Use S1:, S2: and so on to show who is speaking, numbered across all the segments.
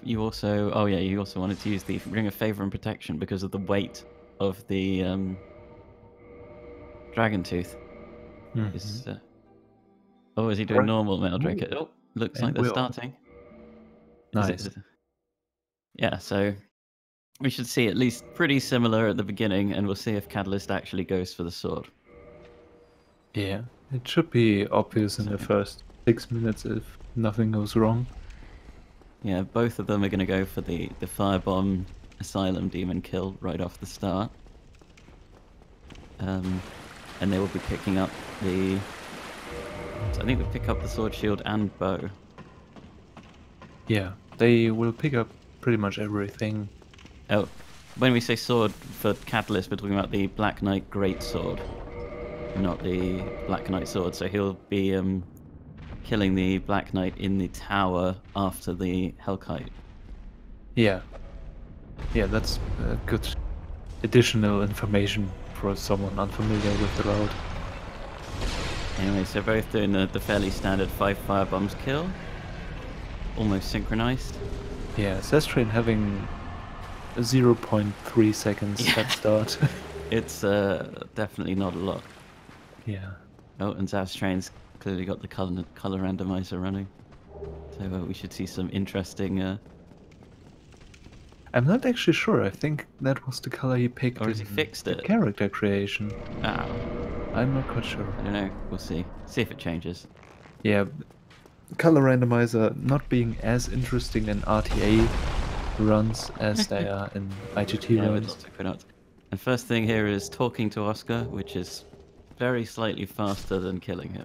S1: you also... Oh yeah, you also wanted to use the Ring of Favor and Protection because of the weight of the Dragon Tooth. Is, oh, is he doing normal Maildrinker? Oh, looks like they're starting.
S2: Nice.
S1: Yeah, so we should see at least pretty similar at the beginning, and we'll see if Catalyst actually goes for the sword.
S2: Yeah, it should be obvious in the first 6 minutes if nothing goes wrong.
S1: Yeah, both of them are going to go for the Firebomb Asylum Demon kill right off the start. And they will be picking up the... So I think they pick up the sword, shield, and bow.
S2: Yeah, they will pick up pretty much everything.
S1: Oh, when we say sword for Catalyst, we're talking about the Black Knight Great Sword, not the Black Knight Sword. So he'll be killing the Black Knight in the tower after the Hellkite.
S2: Yeah. Yeah, that's good additional information for someone unfamiliar with the route.
S1: Anyway, so both doing the fairly standard 5 firebombs kill. Almost synchronized.
S2: Yeah, zazztrain having 0.3 seconds head start.
S1: It's definitely not a lot.
S2: Yeah.
S1: Oh, and zazztrain's clearly got the color randomizer running. So we should see some interesting...
S2: I'm not actually sure. I think that was the color he picked.
S1: Or has he fixed it?
S2: Character creation.
S1: Ah.
S2: I'm not quite sure.
S1: I don't know. We'll see. See if it changes.
S2: Yeah. Color randomizer not being as interesting in RTA runs as they are in IGT runs.
S1: And first thing here is talking to Oscar, which is very slightly faster than killing him.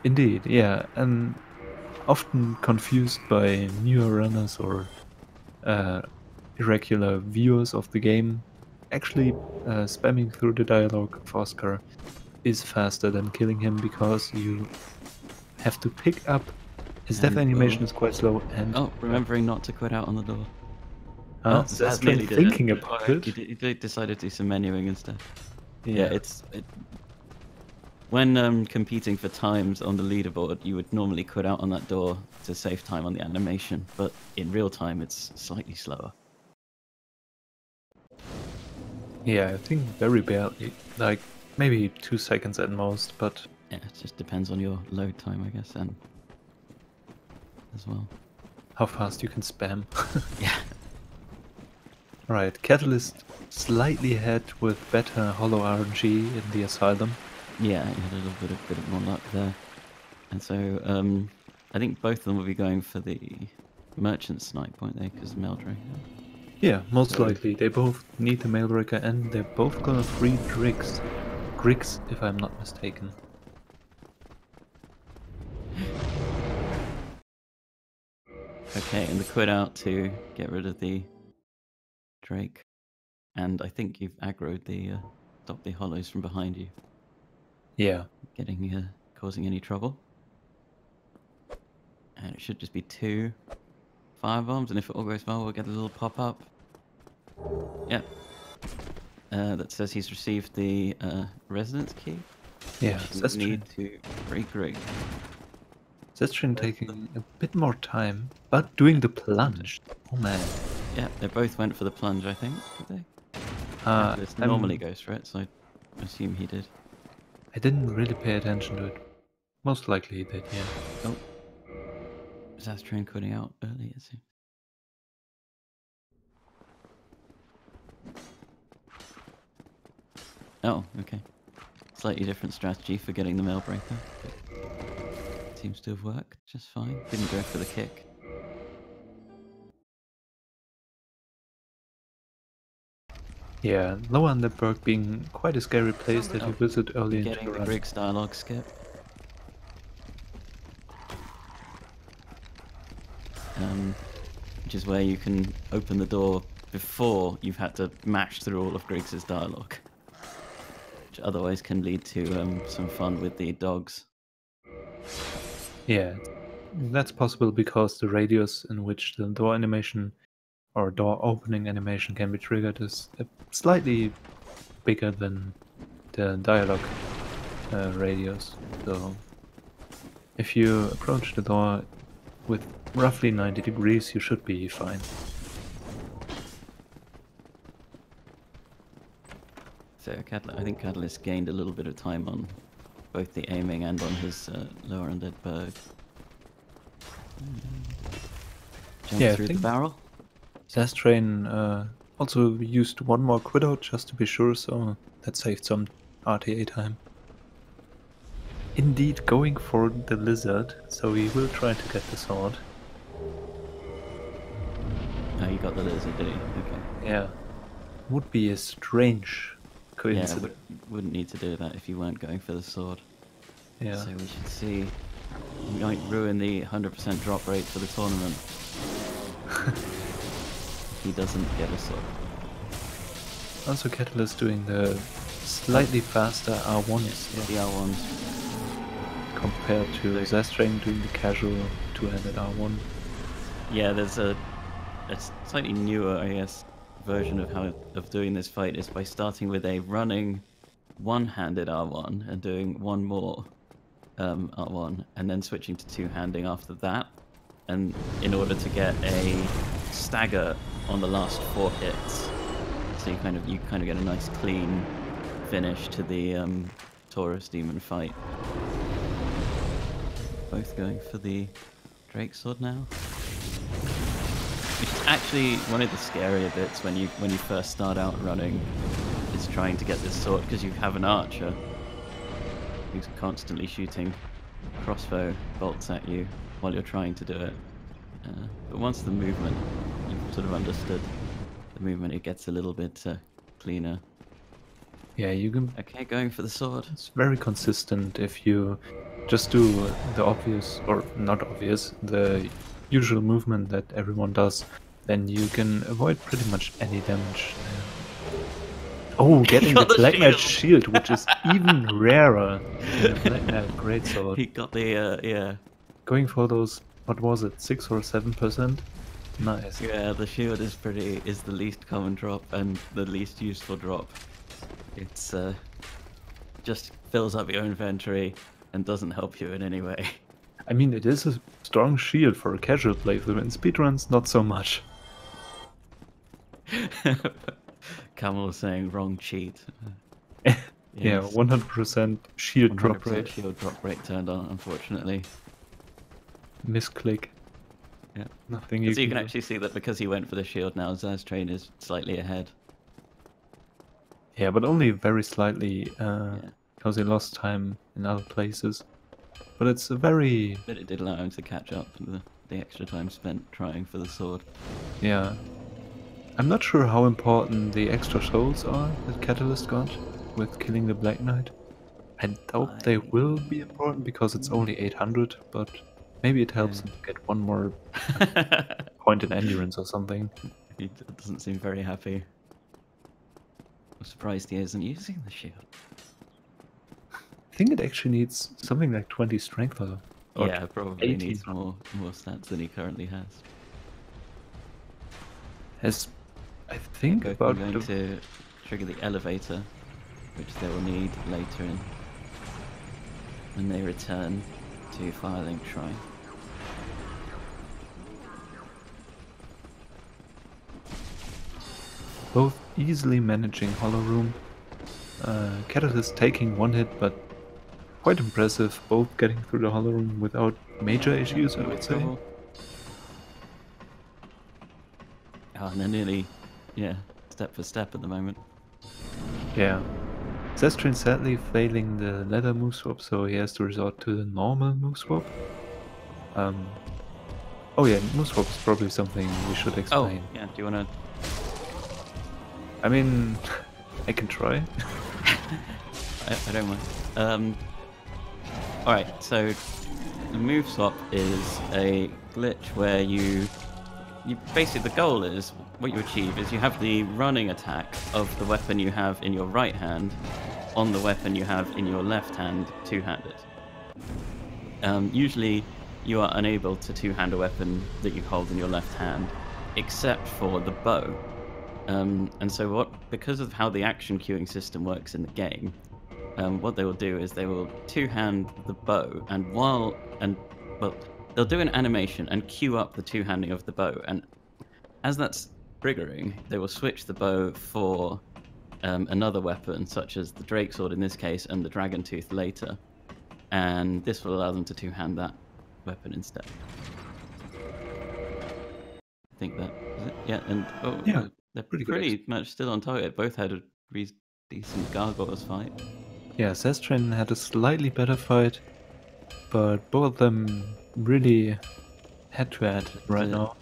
S2: Indeed, yeah. And often confused by newer runners or irregular viewers of the game. Actually, spamming through the dialogue of Oscar is faster than killing him because you have to pick up. His death animation is quite slow, and
S1: remembering not to quit out on the door.
S2: That's thinking about it.
S1: He decided to do some menuing and stuff. Yeah, when competing for times on the leaderboard, you would normally quit out on that door to save time on the animation, but in real time, it's slightly slower.
S2: Yeah, I think very barely, like maybe 2 seconds at most, but...
S1: Yeah, it just depends on your load time, I guess, and as well.
S2: How fast you can spam.
S1: Yeah.
S2: Right, Catalyst slightly ahead with better hollow RNG in the Asylum.
S1: Yeah, he had a little bit of more luck there. And so, I think both of them will be going for the Merchant Snipe, won't they? Because Maildrinker.
S2: Yeah, most likely. They both need the Maildrinker, and they're both gonna free Griggs. Griggs, if I'm not mistaken.
S1: Okay, and the quit out to get rid of the Drake. And I think you've aggroed the stop the hollows from behind you.
S2: Yeah.
S1: Getting causing any trouble. And it should just be 2 firebombs, and if it all goes well, we'll get a little pop-up. Yep. That says he's received the residence key.
S2: Yeah,
S1: that's need to break Greg.
S2: zazztrain taking a bit more time, but doing the plunge. Oh man.
S1: Yeah, they both went for the plunge, I think, did they? This normally goes for it, so I assume he did.
S2: I didn't really pay attention to it. Most likely he did, yeah.
S1: Oh. zazztrain quitting out early, it seems. Oh, okay. Slightly different strategy for getting the Mailbreaker. Seems to have worked just fine. Didn't go for the kick.
S2: Yeah, Lower Underberg being quite a scary place that you visit early into the run.
S1: Getting the Griggs dialogue skip. Which is where you can open the door before you've had to mash through all of Griggs's dialogue. Which otherwise can lead to some fun with the dogs.
S2: Yeah, that's possible because the radius in which the door animation or door opening animation can be triggered is slightly bigger than the dialogue radius. So if you approach the door with roughly 90 degrees, you should be fine.
S1: So I think Catalyst gained a little bit of time on both the aiming and on his lower undead bird. Jump
S2: Yeah, I
S1: through the
S2: think
S1: barrel.
S2: zazztrain also used one more quit out just to be sure, so that saved some RTA time. Indeed, going for the lizard, so he will try to get the sword.
S1: Oh, he got the lizard, did he? Okay.
S2: Yeah. Would be a strange
S1: Yeah,
S2: coincidence.
S1: wouldn't need to do that if you weren't going for the sword.
S2: Yeah.
S1: So we should see. We might ruin the 100% drop rate for the tournament. If he doesn't get a sword.
S2: Also, Catalyst doing the slightly faster R1s
S1: The R1s.
S2: compared to zazztrain doing the casual two-handed R1.
S1: Yeah, there's a slightly newer, I guess, version of doing this fight is by starting with a running one-handed R1 and doing one more R1 and then switching to two-handing after that, and in order to get a stagger on the last 4 hits, so you kind of get a nice clean finish to the Taurus demon fight. Both going for the Drake sword now. Which is actually one of the scarier bits when you first start out running, is trying to get this sword, because you have an archer who's constantly shooting crossbow bolts at you while you're trying to do it. But once the movement, you've sort of understood the movement, it gets a little bit cleaner.
S2: Yeah, you can.
S1: Okay, going for the sword.
S2: It's very consistent if you just do the obvious, or not obvious, the usual movement that everyone does, then you can avoid pretty much any damage. Oh, getting the Black Knight shield, which is even rarer than the Black Knight greatsword.
S1: He got the yeah.
S2: Going for those, what was it, 6 or 7%? Nice.
S1: Yeah, the shield is the least common drop and the least useful drop. It's just fills up your inventory and doesn't help you in any way.
S2: I mean, it is a strong shield for a casual playthrough, in speedruns, not so much.
S1: Camel saying wrong cheat.
S2: Yeah, 100% shield
S1: 100%
S2: drop rate.
S1: shield drop rate turned on, unfortunately.
S2: Misclick.
S1: Yeah.
S2: Nothing
S1: So you can
S2: do.
S1: actually see that because he went for the shield now, zazztrain is slightly ahead.
S2: Yeah, but only very slightly, because he lost time in other places. But it's a very...
S1: But it did allow him to catch up to the extra time spent trying for the sword.
S2: Yeah. I'm not sure how important the extra souls are that Catalyst got with killing the Black Knight. I doubt they will be important because it's only 800, but maybe it helps him to get one more point in endurance or something.
S1: He doesn't seem very happy. I'm surprised he isn't using the shield.
S2: I think it actually needs something like 20 strength or
S1: Yeah, probably
S2: 18.
S1: needs more stats than he currently has.
S2: Has, I think,
S1: Both
S2: about
S1: are going to trigger the elevator, which they will need later in when they return to Firelink Shrine.
S2: both easily managing Hollow Room. Catalyst taking one hit, but quite impressive. Both getting through the Hollow Room without major issues, I would say.
S1: Oh, and they're nearly, step for step at the moment.
S2: Yeah. zazztrain sadly failing the leather move swap, so he has to resort to the normal move swap. Oh yeah, move swap is probably something we should explain.
S1: Oh, yeah, do you want to...
S2: I mean, I can try.
S1: I don't mind. Alright, so the move swap is a glitch where you basically, the goal is, what you achieve is you have the running attack of the weapon you have in your right hand on the weapon you have in your left hand two-handed. Usually you are unable to two-hand a weapon that you hold in your left hand except for the bow. And so because of how the action queuing system works in the game, what they will do is they will two-hand the bow, and they'll do an animation and queue up the two-handing of the bow, and as that's triggering, they will switch the bow for another weapon, such as the Drake Sword in this case, and the Dragon Tooth later, and this will allow them to two-hand that weapon instead. I think that is it. Yeah, and
S2: Yeah,
S1: they're
S2: pretty
S1: pretty
S2: good.
S1: much still on target. Both had a decent gargoyles fight.
S2: Yeah, zazztrain had a slightly better fight, but both of them really head-to-head right now.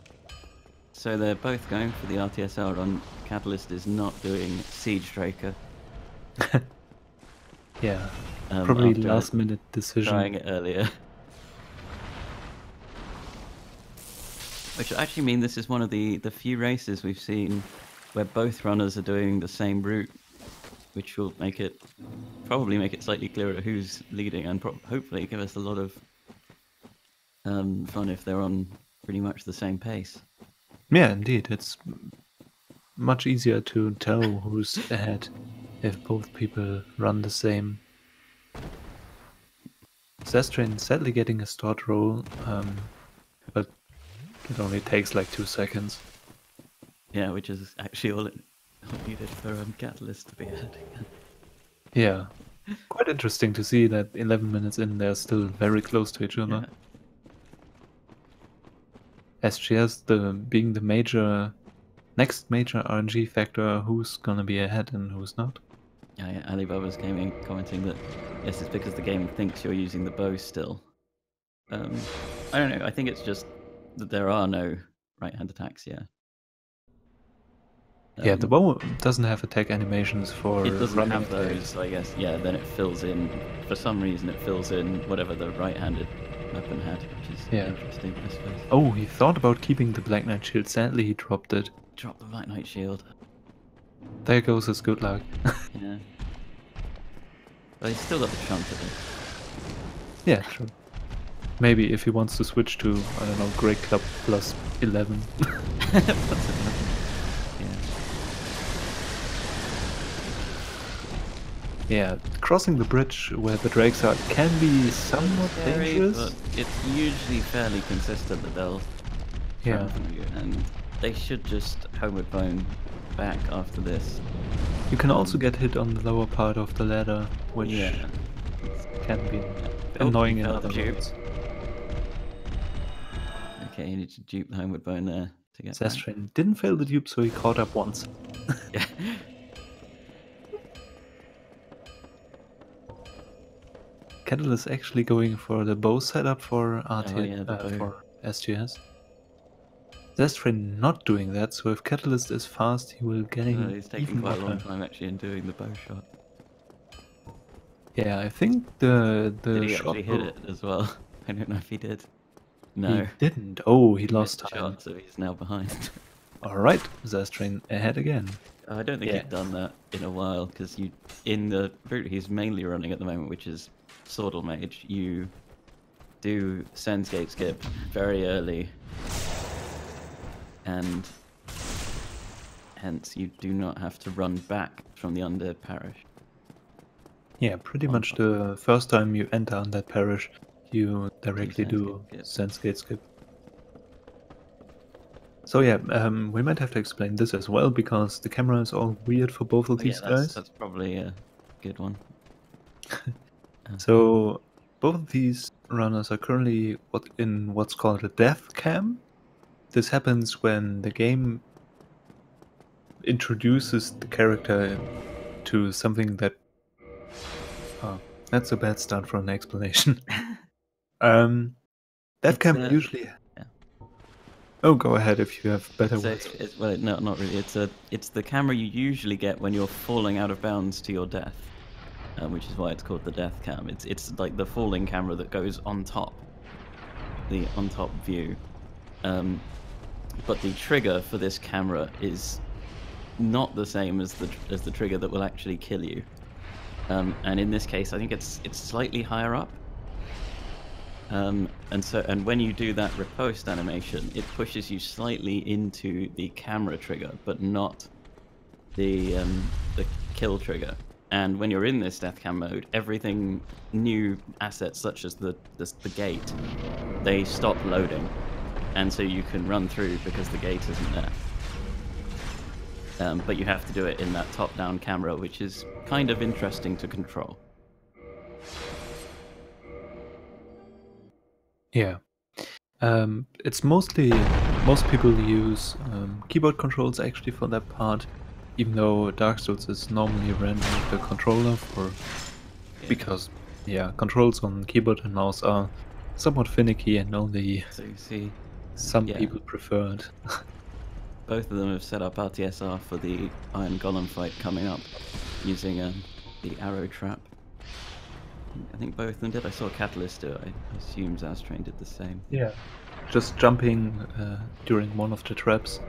S1: So they're both going for the RTSL run. Catalyst is not doing Siege Draker.
S2: Yeah, probably
S1: after
S2: last-minute decision.
S1: trying it earlier. Which actually mean this is one of the few races we've seen where both runners are doing the same route, which will probably make it slightly clearer who's leading, and hopefully give us a lot of fun if they're on pretty much the same pace.
S2: Yeah, indeed, it's much easier to tell who's ahead if both people run the same. zazztrain sadly getting a start roll, but it only takes like 2 seconds.
S1: Yeah, which is actually all it needed for Catalyst to be ahead.
S2: Yeah, quite interesting to see that 11 minutes in they're still very close to each other.
S1: Yeah.
S2: SGS being the next major RNG factor, who's gonna be ahead and who's not.
S1: Yeah, Alibaba's commenting that yes, it's because the game thinks you're using the bow still. I don't know. I think it's just that there are no right-hand attacks. Yeah.
S2: Yeah, the bow doesn't have attack animations for.
S1: It doesn't
S2: running
S1: have those, I guess. Yeah, then it fills in. For some reason, it fills in whatever the right-handed weapon had, which is interesting, I suppose.
S2: Oh, he thought about keeping the Black Knight shield. Sadly, he dropped it.
S1: Drop the Black Knight shield.
S2: There goes his good luck.
S1: Yeah. But he's still got the chunk of it.
S2: Yeah, true. Maybe if he wants to switch to, I don't know, Great Club plus 11.
S1: Plus 11.
S2: Yeah, crossing the bridge where the drakes are can be somewhat dangerous.
S1: But it's usually fairly consistent that they'll
S2: Yeah.
S1: you, and they should just homeward bone back after this.
S2: You can also get hit on the lower part of the ladder, which can be annoying in other routes.
S1: Okay, you need to dupe the homeward bone there to get
S2: zazztrain didn't fail the dupe, so he caught up once.
S1: Yeah.
S2: Catalyst actually going for the bow setup for for SGS. zazztrain not doing that, so if Catalyst is fast, he will gain.
S1: He's taking quite a long time actually in doing the bow shot.
S2: Yeah, I think the
S1: did he
S2: shot
S1: actually hit it as well? I don't know if he did. No,
S2: he didn't. Oh, he lost time.
S1: Shot, so he's now behind.
S2: All right, zazztrain ahead again.
S1: I don't think he's done that in a while, because in the route he's mainly running at the moment, which is Swordle Mage, you do Sensgate skip very early, and hence you do not have to run back from the undead parish.
S2: Yeah, pretty much the first time you enter undead parish, you directly do Sensgate skip. So yeah, we might have to explain this as well, because the camera is all weird for both of these guys.
S1: That's probably a good one.
S2: So both of these runners are currently in what's called a death cam. This happens when the game introduces the character to something that... Oh, that's a bad start for an explanation. Death cam usually... Oh, go ahead if you have better words.
S1: Well, no, not really. It's the camera you usually get when you're falling out of bounds to your death, which is why it's called the death cam. It's like the falling camera that goes on top, the on top view. But the trigger for this camera is not the same as the trigger that will actually kill you. And in this case, I think it's slightly higher up. And when you do that riposte animation, it pushes you slightly into the camera trigger, but not the kill trigger. And when you're in this death cam mode, everything new assets such as the gate they stop loading, and so you can run through because the gate isn't there. But you have to do it in that top-down camera, which is kind of interesting to control.
S2: Yeah. It's mostly, most people use keyboard controls actually for that part, even though Dark Souls is normally ran with the controller because controls on keyboard and mouse are somewhat finicky and only
S1: So you see,
S2: some
S1: yeah,
S2: people prefer it.
S1: both of them have set up RTSR for the Iron Golem fight coming up using the arrow trap. I think both of them did. I saw Catalyst do it. I assume zazztrain did the same.
S2: Yeah. Just jumping during one of the traps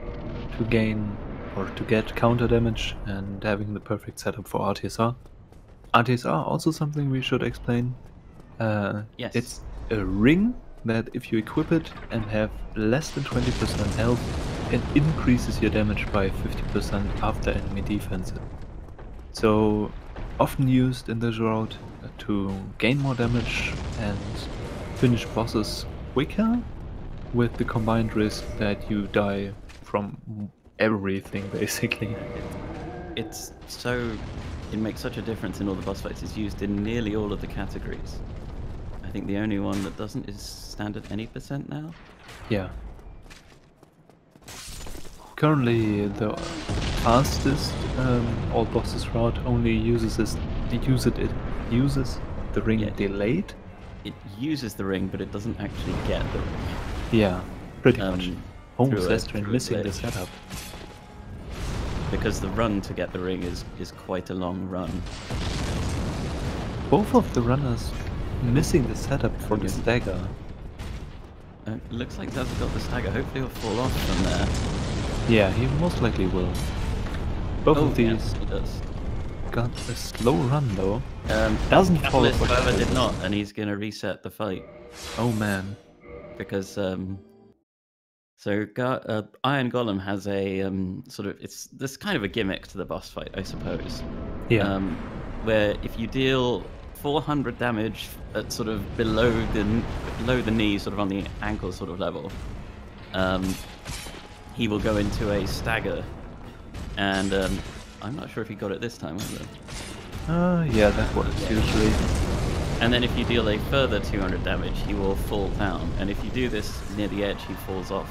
S2: to gain or to get counter damage and having the perfect setup for RTSR. RTSR, also something we should explain.
S1: Yes.
S2: It's a ring that if you equip it and have less than 20% health, it increases your damage by 50% after enemy defenses. So, often used in this route to gain more damage and finish bosses quicker, with the combined risk that you die from everything, basically.
S1: It's so... It makes such a difference in all the boss fights. It's used in nearly all of the categories. I think the only one that doesn't is standard any percent now.
S2: Yeah. Currently, the fastest all bosses route only uses the ring delayed.
S1: It uses the ring, but it doesn't actually get the ring.
S2: Yeah, pretty much.
S1: Through
S2: Zazztrain missing the
S1: glitch.
S2: setup.
S1: Because the run to get the ring is quite a long run.
S2: Both of the runners missing the setup for the stagger.
S1: Looks like Zaz got the stagger. Hopefully he'll fall off from there.
S2: Yeah, he most likely will. Both of these
S1: he does.
S2: got a slow run though. Doesn't fall
S1: Catalyst,
S2: off.
S1: however, did not, and he's gonna reset the fight.
S2: Oh man.
S1: Because Iron Golem has a sort of, it's this kind of a gimmick to the boss fight, I suppose.
S2: Yeah.
S1: Where if you deal 400 damage at sort of below the knee, sort of on the ankle sort of level, he will go into a stagger, and I'm not sure if he got it this time, was it?
S2: Yeah, that works usually.
S1: And then if you deal a further 200 damage, he will fall down. And if you do this near the edge, he falls off.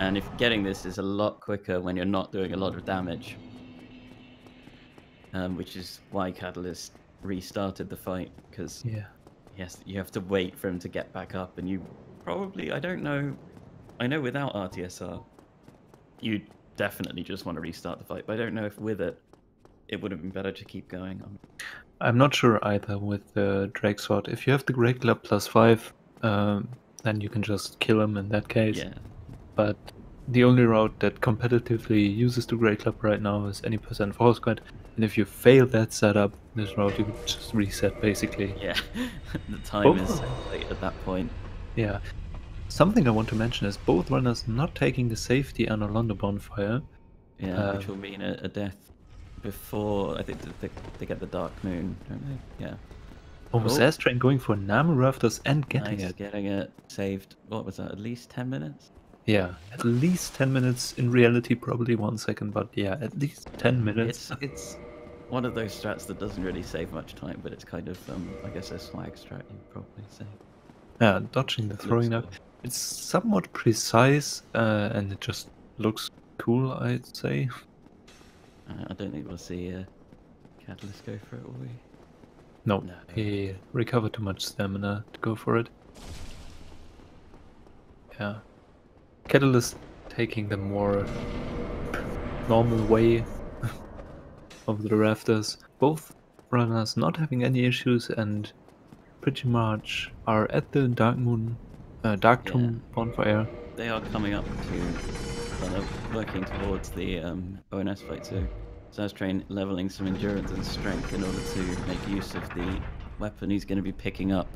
S1: And if getting this is a lot quicker when you're not doing a lot of damage. Which is why Catalyst restarted the fight, because yes, you have to wait for him to get back up. And you probably, I know without RTSR, you definitely just want to restart the fight. But I don't know if with it, it would have been better to keep going on.
S2: I'm not sure either with the Drake Sword. If you have the Great Club +5, then you can just kill him in that case.
S1: Yeah.
S2: But the only route that competitively uses the Great Club right now is any percent force quit. And if you fail that setup, this route you could just reset basically.
S1: Yeah, the time is so late at that point.
S2: Yeah. Something I want to mention is both runners not taking the safety on Orlando Bonfire.
S1: Yeah, which will mean a death before, I think they get the Dark Moon, don't they? Yeah.
S2: Zazztrain going for Namu Rafters and getting
S1: Nice,
S2: it.
S1: getting it saved. What was that, at least 10 minutes?
S2: Yeah, at least 10 minutes. In reality, probably 1 second, but yeah, at least 10 minutes.
S1: It's one of those strats that doesn't really save much time, but it's kind of, I guess, a swag strat, you'd probably say.
S2: Yeah, dodging the throwing knife. It's somewhat precise, and it just looks cool, I'd say.
S1: I don't think we'll see Catalyst go for it, will we?
S2: No, he recovered too much stamina to go for it. Yeah. Catalyst taking the more normal way of the rafters. Both runners not having any issues and pretty much are at the Dark Tomb bonfire.
S1: They are coming up to, working towards the ONS fight, so zazztrain leveling some endurance and strength in order to make use of the weapon he's going to be picking up.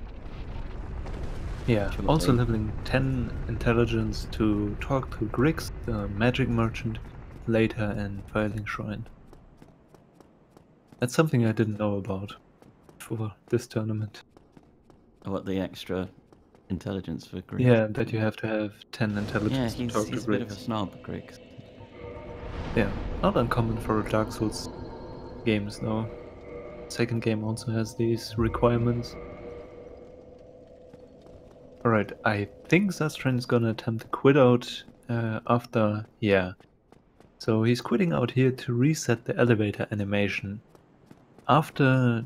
S2: Yeah, also leveling 10 intelligence to talk to Griggs, the magic merchant, later in Filing Shrine. That's something I didn't know about for this tournament.
S1: What, the extra intelligence for Griggs.
S2: Yeah, that you have to have 10
S1: Yeah,
S2: intelligence to talk to
S1: he's a bit of a
S2: Griggs.
S1: snob, Griggs.
S2: Yeah, not uncommon for Dark Souls games though. Second game also has these requirements. Alright, I think zazztrain is gonna attempt to quit out after... Yeah. So he's quitting out here to reset the elevator animation. After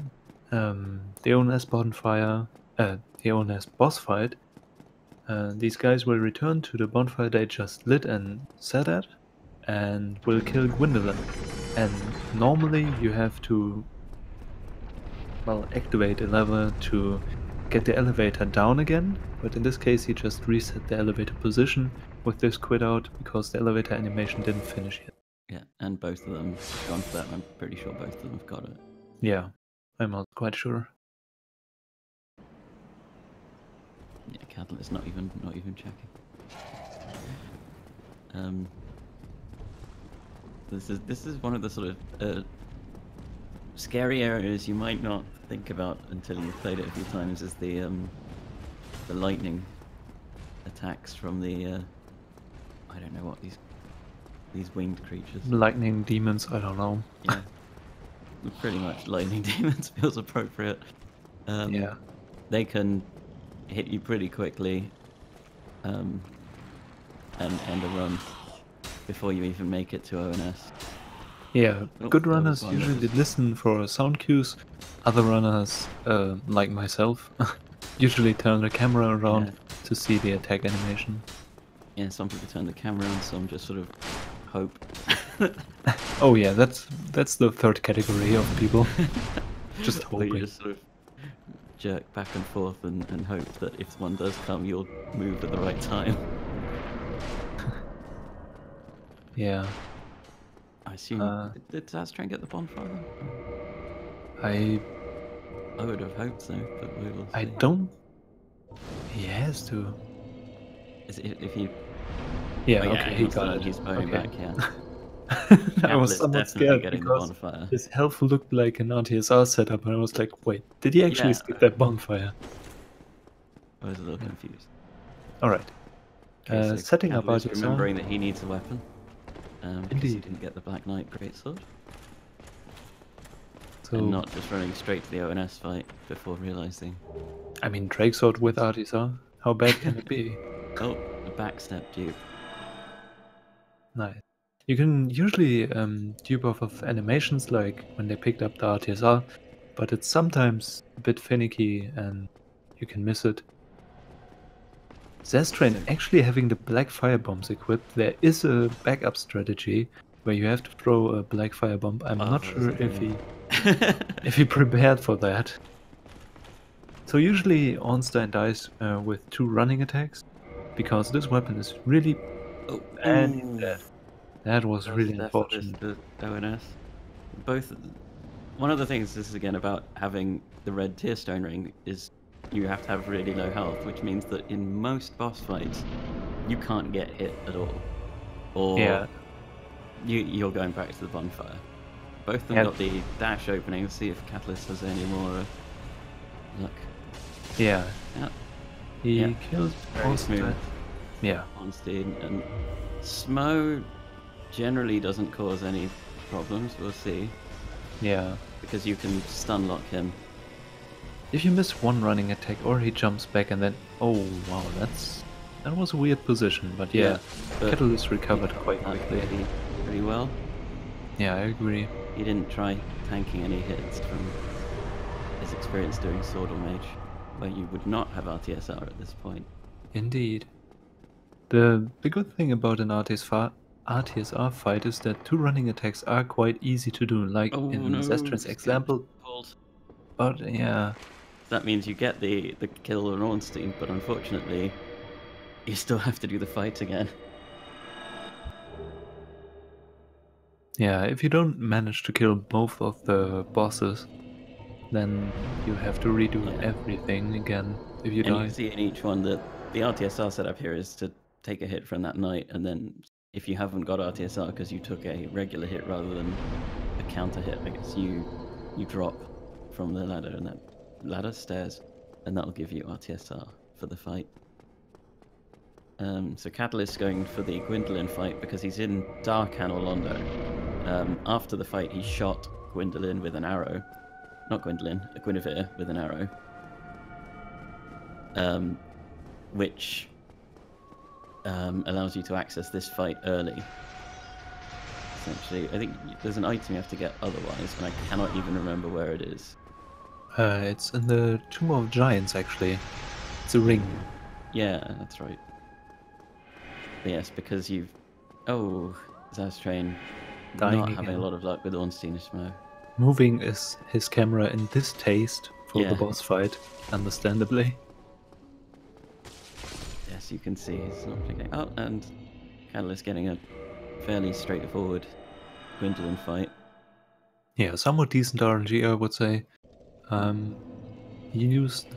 S2: the ONS bonfire, the ONS boss fight, these guys will return to the bonfire they just lit and set at, and will kill Gwendolyn. And normally you have to, well, activate a lever to get the elevator down again, but in this case he just reset the elevator position with this quit out because the elevator animation didn't finish yet.
S1: Yeah, and both of them have gone for that. I'm pretty sure both of them have got it.
S2: Yeah, I'm not quite sure.
S1: Yeah, Catalyst not even checking. This is one of the sort of scary areas you might not think about until you've played it a few times. Is the lightning attacks from the I don't know what these winged creatures.
S2: Lightning demons, I don't know.
S1: Yeah, pretty much lightning demons feels appropriate.
S2: Yeah.
S1: They can hit you pretty quickly, and end a run before you even make it to ONS.
S2: Yeah,
S1: Oh,
S2: good
S1: there was
S2: runners
S1: one that
S2: usually
S1: was-
S2: listen for sound cues. Other runners, like myself, usually turn the camera around
S1: Yeah.
S2: to see the attack animation.
S1: Yeah, some people turn the camera on, some just sort of hope.
S2: Oh yeah, that's the third category of people. Just
S1: Where you
S2: hoping.
S1: just sort of jerk back and forth and hope that if one does come, you'll move at the right time.
S2: Yeah,
S1: I assume did zazztrain get the bonfire? Then? I would have hoped so, but we will see.
S2: I don't. He has to.
S1: Is it, if he?
S2: Yeah,
S1: Oh, yeah,
S2: okay, he
S1: must have
S2: got
S1: done.
S2: it.
S1: He's phoning
S2: Okay.
S1: back. Yeah.
S2: I was
S1: Catalyst
S2: somewhat
S1: definitely
S2: scared
S1: getting the
S2: because
S1: bonfire.
S2: his health looked like an RTSR setup, and I was like, wait, did he actually
S1: Yeah.
S2: skip that bonfire?
S1: I was a little confused.
S2: Alright.
S1: Okay, so
S2: Setting up
S1: Catalyst
S2: RTSR.
S1: remembering that he needs a weapon. Because he
S2: Indeed.
S1: didn't get the Black Knight Greatsword.
S2: So,
S1: And not just running straight to the ONS fight before realizing.
S2: I mean, Drake Sword with RTSR? How bad can it be?
S1: Oh, a backstep dupe.
S2: Nice. You can usually dupe off of animations like when they picked up the RTSR, but it's sometimes a bit finicky and you can miss it. zazztrain actually having the black fire bombs equipped, there is a backup strategy where you have to throw a black fire bomb. I'm not sure if he prepared for that. So usually Ornstein dies with 2 running attacks, because this weapon is really
S1: Oh,
S2: bad
S1: ooh.
S2: in that. That was
S1: Does
S2: really
S1: definitely
S2: unfortunate.
S1: The ONS. Both. One of the things, this is again about having the red tier stone ring, is you have to have really low health, which means that in most boss fights, you can't get hit at all. Or
S2: Yeah.
S1: you're going back to the bonfire. Both of them
S2: Yeah.
S1: got the dash opening. Let's see if Catalyst has any more luck.
S2: Yeah.
S1: Yeah.
S2: He
S1: Yeah.
S2: killed
S1: Very smooth.
S2: Yeah.
S1: Ornstein, and Smo generally doesn't cause any problems. We'll see,
S2: Yeah.
S1: because you can stun lock him.
S2: If you miss one running attack or he jumps back and then... Oh, wow, that was a weird position, but yeah.
S1: but
S2: Catalyst recovered
S1: he got
S2: quite
S1: that
S2: quickly.
S1: pretty well.
S2: Yeah, I agree.
S1: He didn't try tanking any hits from his experience doing Sword or Mage, where you would not have RTSR at this point.
S2: Indeed. The good thing about an RTSR fight is that 2 running attacks are quite easy to do, like
S1: Oh
S2: in
S1: no!
S2: zazztrain's example.
S1: Pulled.
S2: But yeah,
S1: That means you get the kill on Ornstein, but unfortunately, you still have to do the fight again.
S2: yeah, if you don't manage to kill both of the bosses, then you have to redo
S1: Yeah.
S2: everything again if you
S1: And you
S2: die.
S1: can see in each one that the RTSR setup here is to take a hit from that knight, and then if you haven't got RTSR because you took a regular hit rather than a counter hit, I guess you drop from the ladder, and that ladder stairs, and that'll give you RTSR for the fight. So Catalyst's going for the Gwendolyn fight because he's in Dark Anor Londo. After the fight, he shot Gwendolyn with an arrow. Not Gwendolyn, Guinevere with an arrow. Which allows you to access this fight early. Essentially, I think there's an item you have to get otherwise, and I cannot even remember where it is.
S2: It's in the Tomb of Giants, actually. It's a ring.
S1: Yeah, that's right. But yes, because you've... Oh, zazztrain
S2: Dying
S1: not having
S2: again.
S1: a lot of luck with Ornstein Schmo.
S2: Moving is his camera in this taste for
S1: Yeah.
S2: the boss fight, understandably.
S1: Yes, you can see he's not picking... Oh, and Catalyst getting a fairly straightforward Gwendolyn fight.
S2: Yeah, somewhat decent RNG, I would say. He used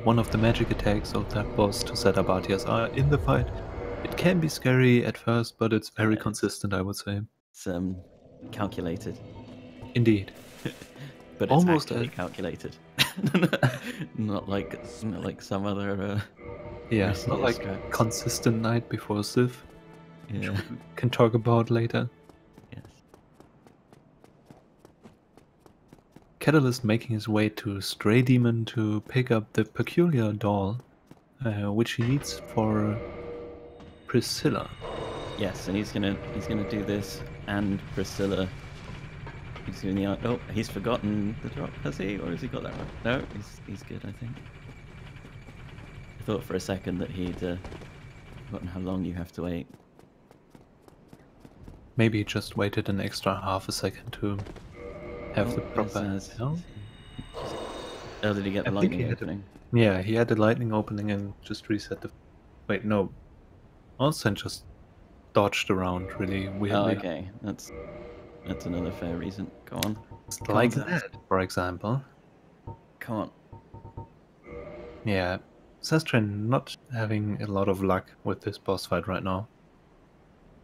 S2: one of the magic attacks of that boss to set up RTSR in the fight. It can be scary at first, but it's very consistent, I would say.
S1: It's calculated.
S2: Indeed.
S1: But it's
S2: Almost
S1: actually calculated. not like some other...
S2: yeah, it's not like
S1: strats.
S2: consistent Night Before Sith, which
S1: Yeah.
S2: we can talk about later.
S1: Yes.
S2: Catalyst making his way to Stray Demon to pick up the peculiar doll, which he needs for Priscilla.
S1: Yes, and he's gonna do this and Priscilla. He's doing the art. Oh, he's forgotten the drop, has he? Or has he got that right? No, he's good, I think. I thought for a second that he'd forgotten how long you have to wait.
S2: Maybe he just waited an extra half a second to have the proper... No?
S1: Oh, did he get the
S2: I think he
S1: lightning
S2: had a-
S1: opening?
S2: Yeah, he had the lightning opening and just reset the... Wait, no. Onsen just dodged around really weirdly.
S1: Oh, okay. That's another fair reason. Go on.
S2: Like
S1: Come on,
S2: that, for example.
S1: Come on.
S2: Yeah, zazztrain not having a lot of luck with this boss fight right now.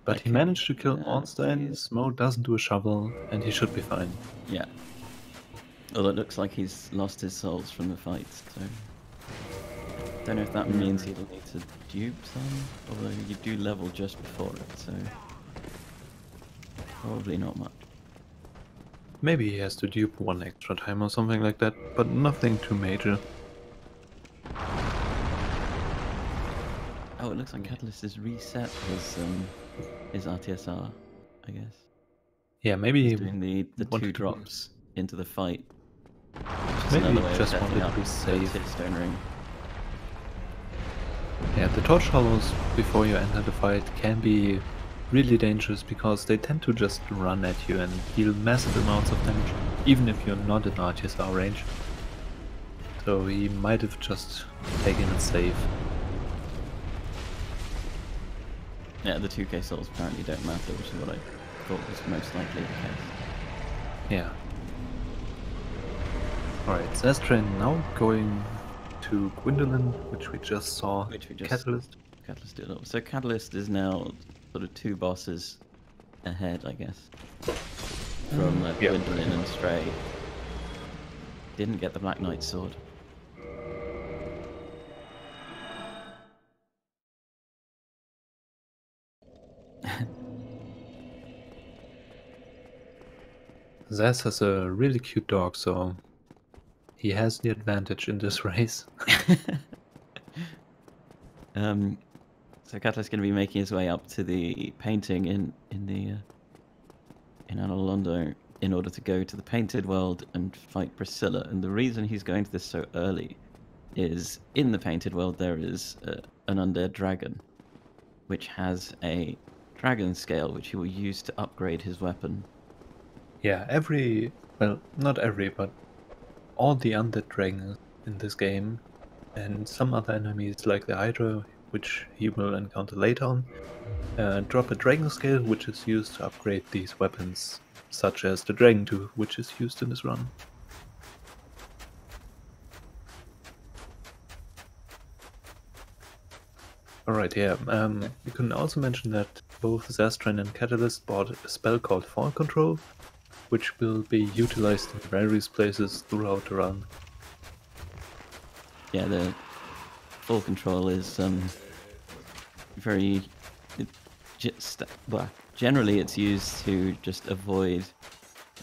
S2: But he
S1: Okay.
S2: managed to kill Ornstein,
S1: Please.
S2: Smo doesn't do a shovel, and he should be fine.
S1: Yeah. Although it looks like he's lost his souls from the fight, so... Don't know if that means he'll need to dupe some, although you do level just before it, so... Probably not much.
S2: Maybe he has to dupe one extra time or something like that, but nothing too major.
S1: Oh, it looks like Catalyst has reset his RTSR, I guess.
S2: Yeah, maybe
S1: He's doing the
S2: wanted
S1: two
S2: to-
S1: drops into the fight. Which is
S2: Maybe
S1: another
S2: he
S1: way of
S2: just
S1: setting
S2: wanted
S1: up
S2: to be
S1: the
S2: safe.
S1: Tidstone ring.
S2: Yeah, the torch hollows before you enter the fight can be really dangerous because they tend to just run at you and deal massive amounts of damage, even if you're not in RTSR range. So he might have just taken it safe.
S1: Yeah, the 2k souls apparently don't matter, which is what I thought was most likely the case.
S2: Yeah. Alright, zazztrain now going to Gwendolyn, which we just saw.
S1: Which we just...
S2: Catalyst.
S1: Catalyst did it all. So Catalyst is now sort of 2 bosses ahead, I guess, from
S2: Yeah.
S1: Gwendolyn and Stray. Didn't get the Black Knight sword.
S2: Zaz has a really cute dog, so he has the advantage in this race.
S1: So Catalyst's going to be making his way up to the painting in Anor Londo in order to go to the painted world and fight Priscilla. And the reason he's going to this so early is in the painted world there is an undead dragon, which has a dragon scale which he will use to upgrade his weapon.
S2: Yeah, well, not every, but all the undead dragons in this game, and some other enemies like the Hydra, which he will encounter later on, drop a dragon scale which is used to upgrade these weapons, such as the dragon tooth, which is used in this run. Alright, yeah, you can also mention that both zazztrain and Catalyst bought a spell called Fall Control, which will be utilized in various places throughout the run.
S1: Yeah, the full control is very well, generally it's used to just avoid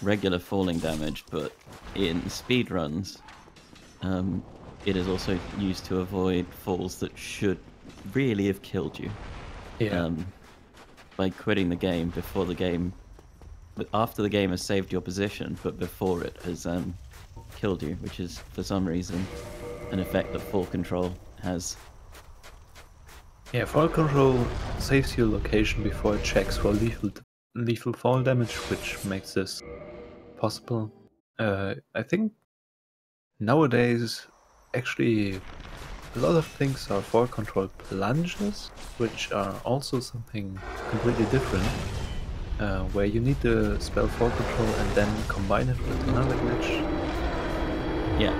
S1: regular falling damage, but in speedruns, it is also used to avoid falls that should really have killed you.
S2: Yeah.
S1: By quitting the game before the game, after the game has saved your position, but before it has killed you, which is for some reason an effect that full control has.
S2: Yeah, fall control saves your location before it checks for lethal fall damage, which makes this possible. I think nowadays, actually, a lot of things are fall control plunges, which are also something completely different, where you need the spell fall control and then combine it with another glitch.
S1: Yeah.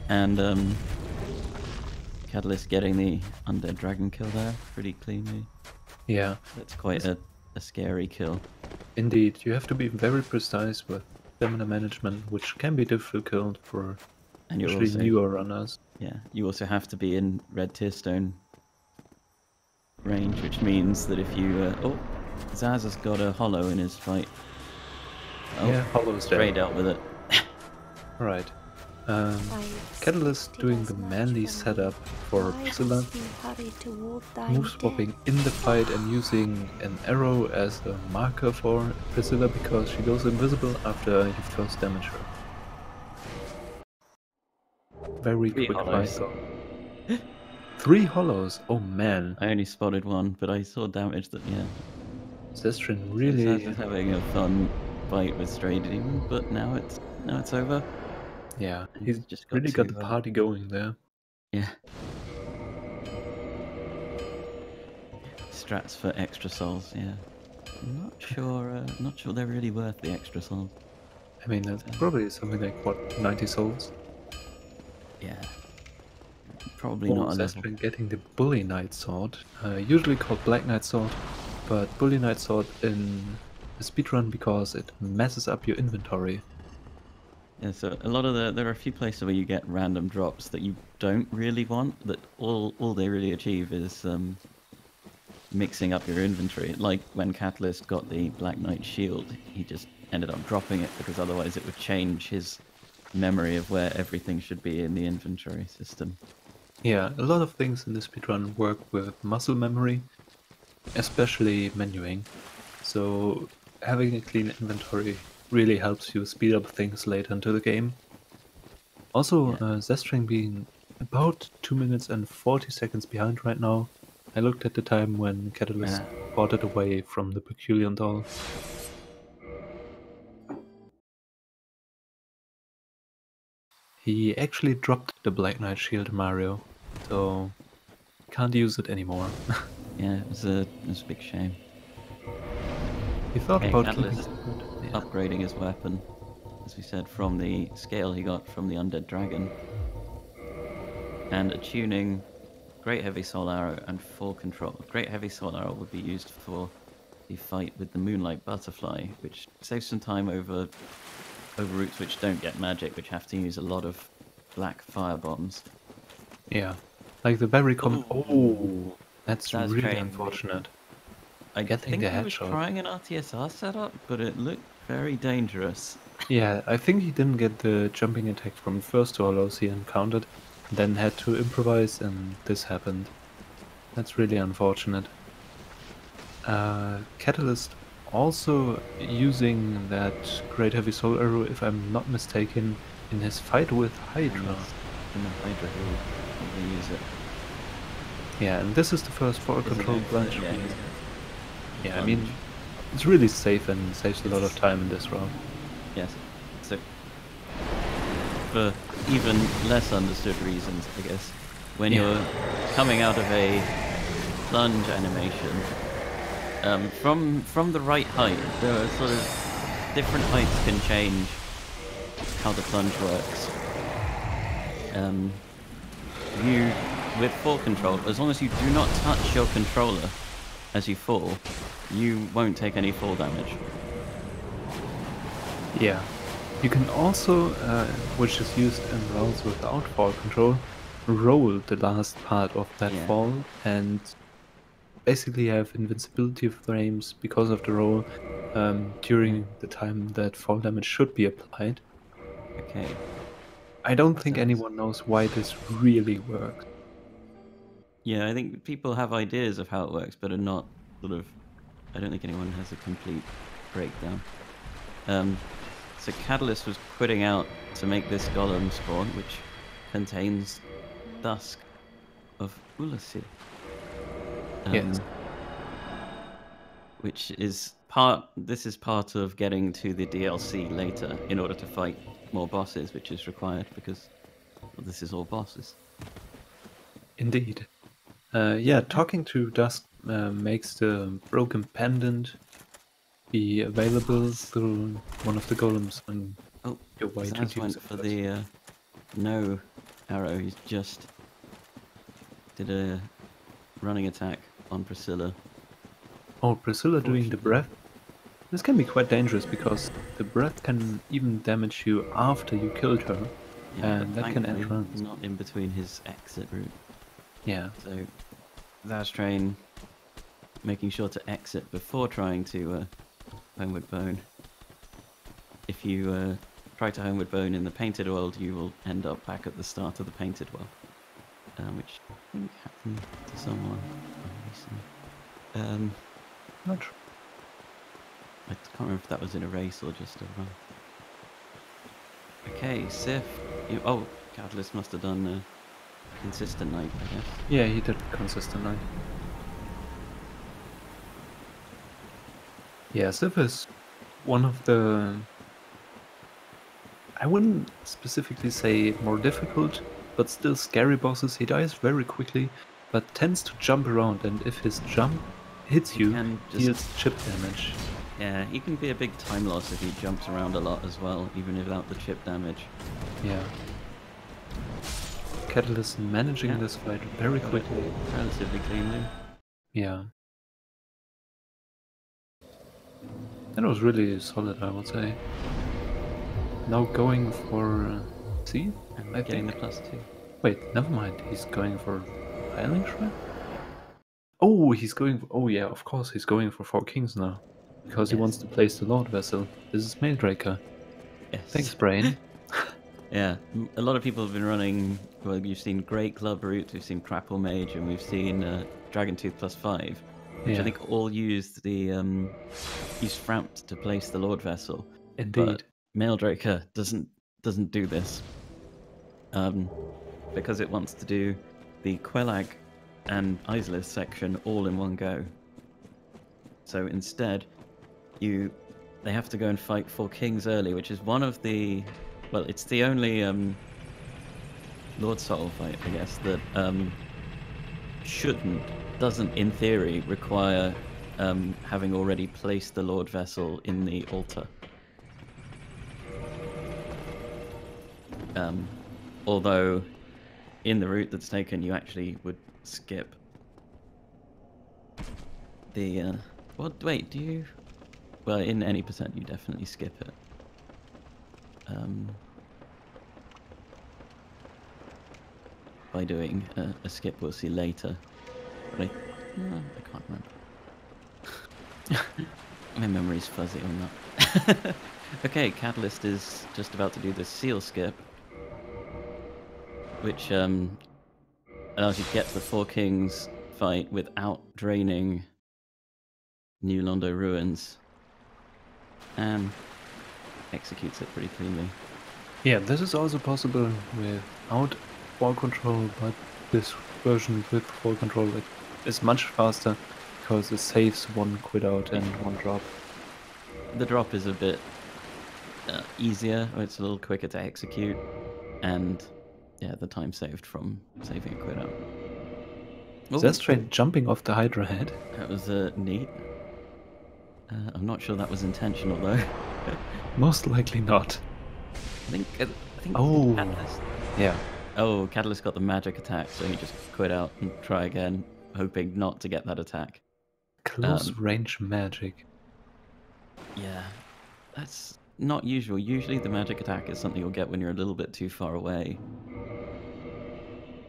S1: And Catalyst getting the undead dragon kill there pretty cleanly.
S2: Yeah.
S1: That's quite a scary kill.
S2: Indeed, you have to be very precise with stamina management, which can be difficult for
S1: And you're
S2: especially
S1: also,
S2: newer runners.
S1: yeah, you also have to be in red tear stone range, which means that if you oh, Zaz has got a hollow in his fight. Oh,
S2: Yeah, Hollow's
S1: Stray
S2: there.
S1: dealt with it.
S2: Right. Catalyst doing the manly setup for Priscilla, move swapping in the fight and using an arrow as a marker for Priscilla because she goes invisible after you first damage her. Very
S1: Three
S2: quick
S1: hollows.
S2: fight though. 3 hollows, oh man.
S1: I only spotted one, but I saw damage that, yeah.
S2: Zazztrain
S1: Zaz
S2: really...
S1: is having a fun fight with Stray Demon, but now it's over.
S2: Yeah,
S1: And
S2: he's
S1: just
S2: really got
S1: to,
S2: the party going there.
S1: yeah. Strats for extra souls, yeah. I'm not sure they're really worth the extra souls.
S2: I mean, that's probably something like, what, 90 souls?
S1: Yeah. Probably not a level.
S2: Zazztrain getting the Bully Knight Sword, usually called Black Knight Sword, but Bully Knight Sword in a speedrun because it messes up your inventory.
S1: Yeah, so a lot of there are a few places where you get random drops that you don't really want, that all they really achieve is mixing up your inventory. Like when Catalyst got the Black Knight shield, he just ended up dropping it because otherwise it would change his memory of where everything should be in the inventory system.
S2: Yeah, a lot of things in the speedrun work with muscle memory, especially menuing. So having a clean inventory really helps you speed up things later into the game. Also, Zazztrain being about 2 minutes and 40 seconds behind right now. I looked at the time when Catalyst bought it away from the Peculiar doll. He actually dropped the Black Knight shield, Mario, so can't use it anymore.
S1: Yeah, it was a big shame.
S2: He thought
S1: Okay,
S2: about
S1: Catalyst upgrading his weapon, as we said, from the scale he got from the undead dragon, and attuning Great Heavy Soul Arrow and full control. Great Heavy Soul Arrow would be used for the fight with the Moonlight Butterfly, which saves some time over routes which don't get magic, which have to use a lot of black fire bombs.
S2: Yeah, like the very common. Oh, that's
S1: Zazztrain.
S2: really unfortunate.
S1: I
S2: Getting
S1: think
S2: the
S1: he was
S2: headshot.
S1: trying an RTSR setup, but it looked very dangerous.
S2: Yeah, I think he didn't get the jumping attack from the first two hollows he encountered, then had to improvise, and this happened. That's really unfortunate. Catalyst also using that Great Heavy Soul Arrow, if I'm not mistaken, in his fight with Hydra.
S1: In the Hydra, he'll probably use it.
S2: Yeah, and this is the first forward control plunge. Yeah, I mean,
S1: plunge.
S2: it's really safe and saves a lot of time in this round.
S1: Yes. So, for even less understood reasons, I guess, when you're coming out of a plunge animation, from the right height, there are sort of different heights can change how the plunge works. You, with full control, as long as you do not touch your controller as you fall, you won't take any fall damage.
S2: Yeah. You can also, which is used in rounds without fall control, roll the last part of that
S1: Yeah.
S2: fall and basically have invincibility frames because of the roll during the time that fall damage should be applied.
S1: Okay.
S2: I don't think
S1: Sounds.
S2: anyone knows why this really works.
S1: Yeah, I think people have ideas of how it works, but are not sort of. I don't think anyone has a complete breakdown. So Catalyst was putting out to make this golem spawn, which contains Dusk of Ulasi.
S2: Yes.
S1: Which is part. This is part of getting to the DLC later in order to fight more bosses, which is required because this is all bosses.
S2: Indeed. Yeah, talking to Dusk makes the broken pendant be available through one of the golems on
S1: Oh,
S2: your way to
S1: Zaz
S2: Dukes
S1: went
S2: of
S1: for
S2: Dust.
S1: the no arrow. He's just did a running attack on Priscilla.
S2: Oh, Priscilla doing the
S1: Fortunately.
S2: breath. This can be quite dangerous because the breath can even damage you after you killed her,
S1: Yeah, but
S2: and that can end
S1: thankfully
S2: runs.
S1: not in between his exit route.
S2: Yeah,
S1: So zazztrain making sure to exit before trying to homeward bone. If you try to homeward bone in the painted world, you will end up back at the start of the painted world, which I think happened to someone recently.
S2: not sure.
S1: I can't remember if that was in a race or just a run. Okay, Sif. Oh, Catalyst must have done a consistent night, I guess.
S2: Yeah, he did consistently. Yeah, Sif is one of the. I wouldn't specifically say more difficult, but still scary bosses. He dies very quickly, but tends to jump around, and if his jump hits
S1: He
S2: you,
S1: can just.
S2: deals chip damage.
S1: Yeah, he can be a big time loss if he jumps around a lot as well, even without the chip damage.
S2: Yeah. Catalyst managing this fight very
S1: Got it
S2: quickly.
S1: relatively cleanly.
S2: Yeah. That was really solid, I would say. Now going for C,
S1: And
S2: I
S1: getting
S2: think.
S1: the +2.
S2: Wait, never mind. He's going for Piling Shrine? Oh, he's going. Oh, yeah, of course, he's going for 4 kings now. Because he wants
S1: Yes.
S2: to place the Lord Vessel. This is Maildraker.
S1: Yes.
S2: Thanks, Brain.
S1: Yeah, a lot of people have been running. Well, you've seen Great Club Route, we've seen Grapple Mage, and we've seen Dragon Tooth +5, which I
S2: Yeah,
S1: think all used the used Frampt to place the Lord Vessel. But
S2: indeed.
S1: Maildraker doesn't do this because it wants to do the Quelag and Islith section all in one go. So instead, they have to go and fight 4 kings early, which is one of the. Well, it's the only Lord Soul fight, I guess, that doesn't in theory require having already placed the Lord Vessel in the altar. Although in the route that's taken, you actually would skip the. Well, wait, do you? Well, in any percent, you definitely skip it. By doing a skip we'll see later. But I can't remember. My memory's fuzzy on that. Okay, Catalyst is just about to do the seal skip, which allows you to get to the 4 kings fight without draining New Londo Ruins, and executes it pretty cleanly.
S2: Yeah, this is also possible without ball control, but this version with ball control is much faster because it saves 1 quit out and 1 drop.
S1: The drop is a bit easier, or it's a little quicker to execute, and yeah, the time saved from saving a quit out.
S2: Zazztrain jumping off the Hydra head.
S1: That was neat. I'm not sure that was intentional though.
S2: Most likely not.
S1: I think.
S2: Oh,
S1: Catalyst.
S2: yeah.
S1: Oh, Catalyst got the magic attack, so he just quit out and try again, hoping not to get that attack.
S2: Close range magic.
S1: Yeah, that's not usual. Usually the magic attack is something you'll get when you're a little bit too far away.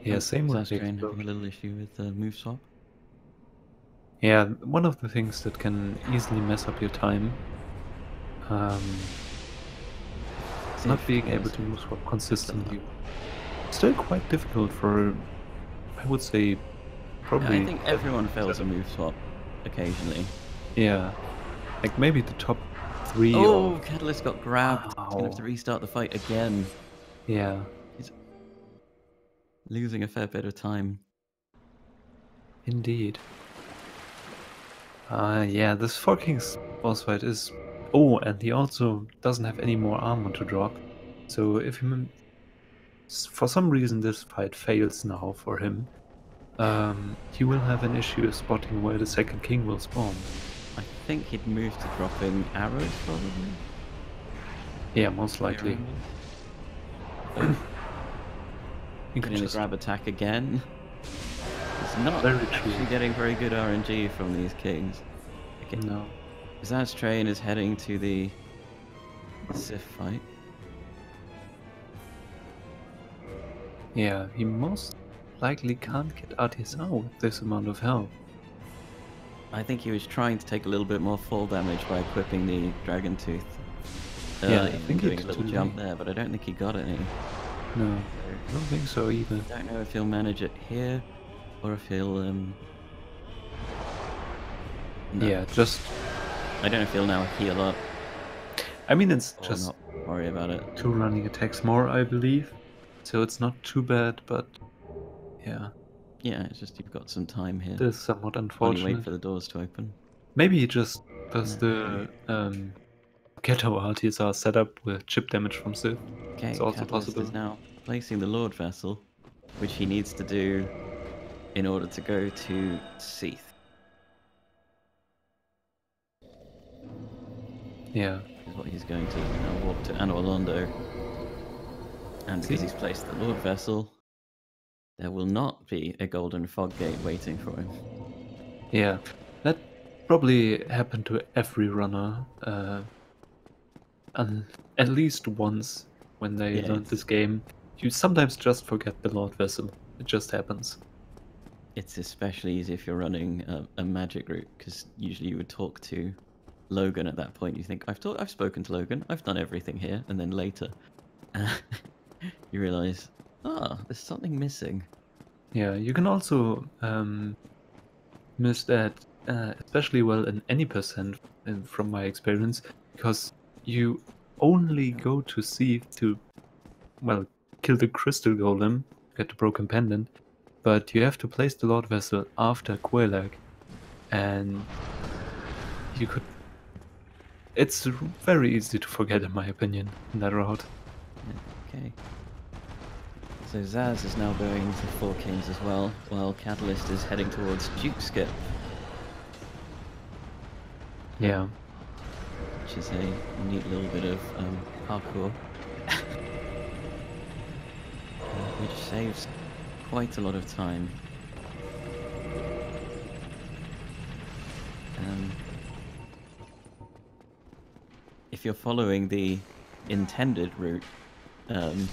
S2: Yeah, same with the
S1: zazztrain having a
S2: explosion.
S1: little issue with the move swap.
S2: Yeah, one of the things that can easily mess up your time, um, not
S1: If
S2: being able
S1: Catalyst
S2: to move swap
S1: picks a lot.
S2: consistently. Still quite difficult for, I would say,
S1: I
S2: probably
S1: think
S2: 70%.
S1: everyone fails a move swap occasionally.
S2: Yeah, like maybe the top 3 of...
S1: Oh, Catalyst got grabbed. He's gonna have to
S2: Wow.
S1: restart the fight again.
S2: Yeah,
S1: He's losing a fair bit of time.
S2: indeed. Yeah, this Four Kings boss fight is... Oh, and he also doesn't have any more armor to drop. So if for some reason this fight fails now for him, he will have an issue spotting where the second king will spawn.
S1: I think he'd move to dropping arrows, probably.
S2: Yeah, most
S1: I
S2: likely.
S1: remember. Oh,
S2: You could
S1: getting the
S2: just...
S1: grab attack again. It's not
S2: Very
S1: actually
S2: true.
S1: getting very good RNG from these kings. Okay,
S2: No.
S1: zazztrain is heading to the Sif fight.
S2: Yeah, he most likely can't get RTSR with this amount of health.
S1: I think he was trying to take a little bit more fall damage by equipping the Dragon Tooth
S2: Yeah, I
S1: early
S2: think
S1: and doing
S2: it's
S1: a little
S2: too
S1: jump
S2: late.
S1: there, but I don't think he got any.
S2: No, I don't think so either.
S1: I don't know if he'll manage it here or if he'll no.
S2: Yeah, just...
S1: I don't know if he'll now heal up
S2: I mean, it's
S1: or
S2: just
S1: not worry about it.
S2: 2 running attacks more, I believe. So it's not too bad, but yeah,
S1: Yeah, it's just you've got some time here
S2: it is somewhat
S1: while you wait
S2: unfortunate.
S1: for the doors to open.
S2: Maybe he just does
S1: Okay,
S2: the ghetto RTSR setup with chip damage from Sith. It's
S1: okay,
S2: also
S1: Catalyst
S2: possible.
S1: is now placing the Lord Vessel, which he needs to do in order to go to Seath.
S2: Yeah.
S1: Is what he's going to now walk to Anor Londo. And because
S2: See?
S1: he's placed the Lord Vessel, there will not be a golden fog gate waiting for him.
S2: Yeah. That probably happened to every runner, at least once when they
S1: Yeah,
S2: learned this game. You sometimes just forget the Lord Vessel. It just happens.
S1: it's especially easy if you're running a magic route, because usually you would talk to Logan at that point. You think, I've spoken to Logan, I've done everything here, and then later you realize, there's something missing.
S2: Yeah, you can also miss that especially well in any percent from my experience, because you only go to see to, well, kill the crystal golem, get the broken pendant, but you have to place the Lord Vessel after Quelaag, and you could... It's very easy to forget, in my opinion, in that route.
S1: Okay. So Zaz is now going to Four Kings as well, while Catalyst is heading towards Duke Skip,
S2: Yeah.
S1: which is a neat little bit of parkour, which saves quite a lot of time. If you're following the intended route, as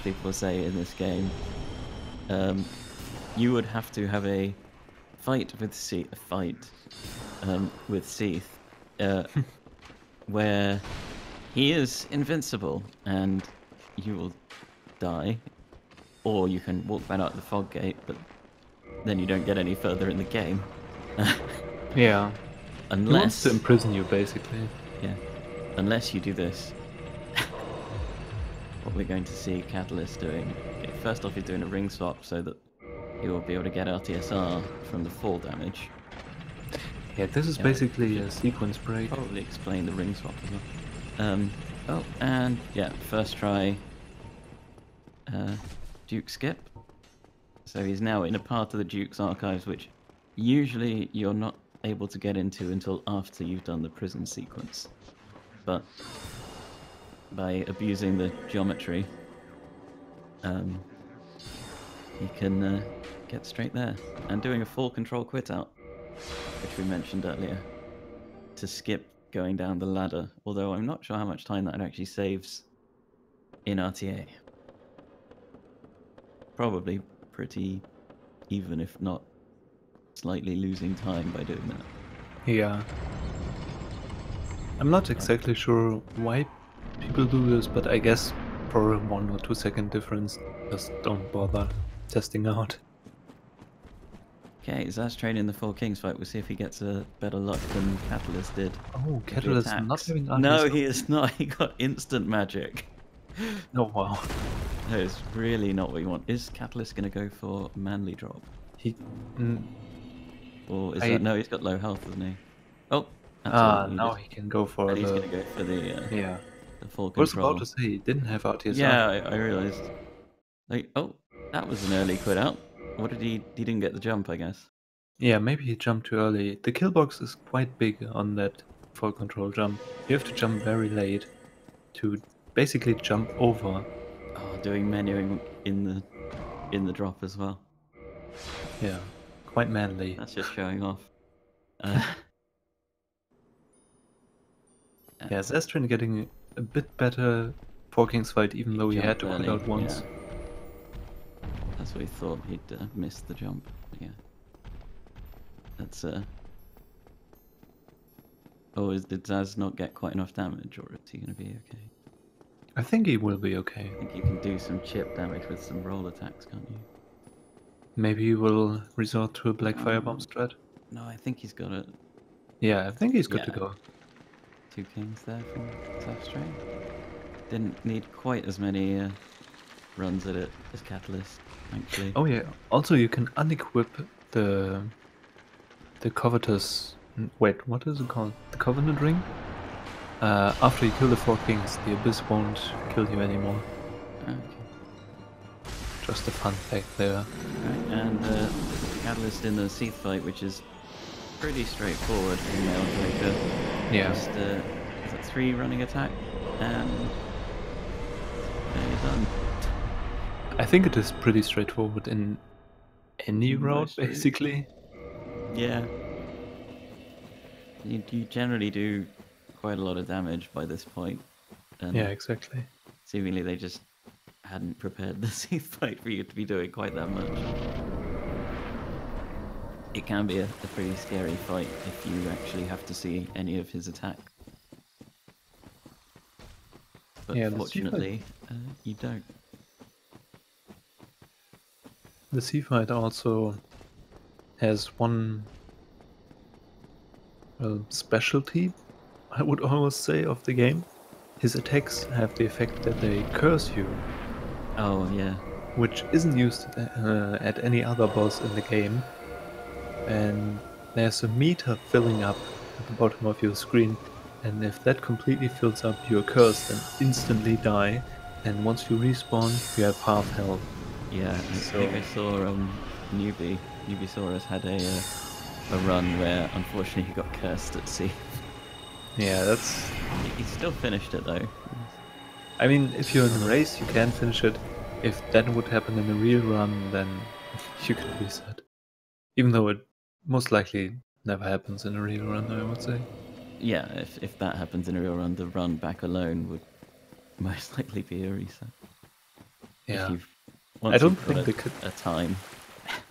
S1: people say in this game, you would have to have a fight with Seath, where he is invincible and you will die, or you can walk back out the fog gate, but then you don't get any further in the game.
S2: Yeah. He wants
S1: Unless
S2: to imprison you, basically.
S1: yeah, unless you do this. What we're going to see Catalyst doing. Okay, first off, he's doing a ring swap so that he will be able to get RTSR from the fall damage.
S2: Yeah, this is
S1: Yeah,
S2: basically a sequence break.
S1: Probably explain the ring swap as well. Oh, and yeah, first try Duke skip. So he's now in a part of the Duke's archives which usually you're not able to get into until after you've done the prison sequence. But by abusing the geometry, he can get straight there. And doing a full control quit out, which we mentioned earlier, to skip going down the ladder, although I'm not sure how much time that actually saves in RTA. probably pretty even, if not slightly losing time by doing that.
S2: Yeah. I'm not exactly sure why people do this, but I guess for a 1 or 2 second difference, just don't bother testing out.
S1: Okay, zazztrain in the Four Kings fight. We'll see if he gets a better luck than Catalyst did.
S2: Oh,
S1: With the
S2: Catalyst not
S1: attacks.
S2: having
S1: No,
S2: RTS.
S1: he is not. He got instant magic.
S2: Oh wow.
S1: That is really not what you want. Is Catalyst going to go for manly drop?
S2: He. Mm,
S1: Or is
S2: I.
S1: that... No, he's got low health, doesn't he? Oh, that's all you
S2: Now
S1: did.
S2: he can go for
S1: And he's
S2: the.
S1: going to go for
S2: Yeah.
S1: the full
S2: I was about
S1: control.
S2: to say he didn't have RTS.
S1: Yeah, I realised. Like, oh, that was an early quit out. What did he... He didn't get the jump, I guess.
S2: Yeah, maybe he jumped too early. The kill box is quite big on that full control jump. You have to jump very late to basically jump over.
S1: Oh, doing menuing in the drop as well.
S2: Yeah, quite manly.
S1: That's just showing off.
S2: Yeah, zazztrain getting a bit better Four Kings fight, even though he had
S1: Jumped
S2: to quit
S1: early,
S2: out once.
S1: yeah. That's what he thought. He'd missed the jump. Yeah. That's Oh, did Zaz not get quite enough damage, or is he going to be okay?
S2: I think he will be okay.
S1: I think you can do some chip damage with some roll attacks, can't you?
S2: Maybe he will resort to a Black Firebomb strat.
S1: No, I think he's got it.
S2: Yeah, I think he's good to
S1: Yeah.
S2: go.
S1: 2 kings there from zazztrain. Didn't need quite as many runs at it as Catalyst, thankfully.
S2: Oh yeah, also you can unequip the covetous... Wait, what is it called? The Covenant Ring? After you kill the Four Kings, the Abyss won't kill you anymore.
S1: Okay.
S2: Just a fun fact there.
S1: Right, and Catalyst in the Seath fight, which is pretty straightforward in Nailbreaker.
S2: Yeah.
S1: Just, is it 3 running attack? And there you're done.
S2: I think it is pretty straightforward in any route,
S1: Most routes.
S2: basically.
S1: Yeah. You generally do quite a lot of damage by this point. And
S2: Yeah, exactly.
S1: seemingly they just hadn't prepared the Seath fight for you to be doing quite that much. It can be a pretty scary fight if you actually have to see any of his attack. But
S2: Yeah,
S1: fortunately, you don't.
S2: The sea fight also has one specialty, I would almost say, of the game. His attacks have the effect that they curse you,
S1: Oh, yeah.
S2: which isn't used at any other boss in the game. And there's a meter filling up at the bottom of your screen, and if that completely fills up, you're cursed and instantly die. And once you respawn, you have half health.
S1: Yeah, I think I saw Nubisaurus had a run where unfortunately he got cursed at sea.
S2: Yeah, that's...
S1: He still finished it though.
S2: I mean, if you're in a race, you can finish it. If that would happen in a real run, then you can reset. Even though it most likely never happens in a real run, I would say.
S1: Yeah, if that happens in a real run, the run back alone would most likely be a reset.
S2: Yeah.
S1: Once
S2: I don't
S1: you've got
S2: think
S1: a time.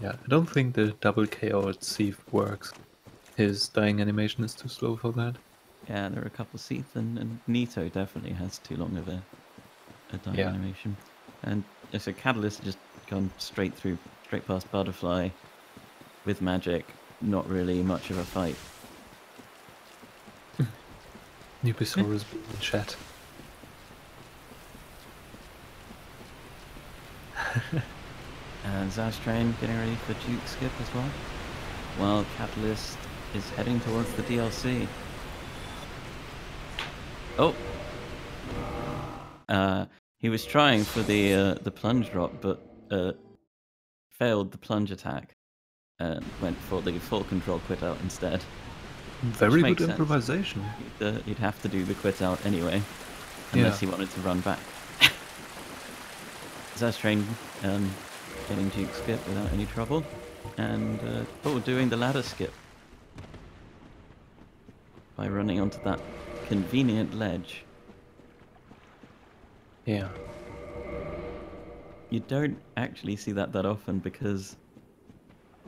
S2: Yeah, I don't think the double KO at Seath works. His dying animation is too slow for that.
S1: Yeah, there are a couple. Seath and Nito definitely has too long of a dying animation. And so Catalyst just gone straight past Butterfly with magic. Not really much of a fight.
S2: Nubisaurus being in chat.
S1: And zazztrain getting ready for Duke Skip as well. While Catalyst is heading towards the DLC. Oh! He was trying for the plunge drop, but failed the plunge attack and went for the full control quit out instead.
S2: Very
S1: makes
S2: good
S1: sense.
S2: improvisation.
S1: You'd have to do the quit out anyway, unless he wanted to run back. zazztrain getting Duke Skip without any trouble, and doing the ladder skip by running onto that convenient ledge.
S2: Yeah.
S1: you don't actually see that often because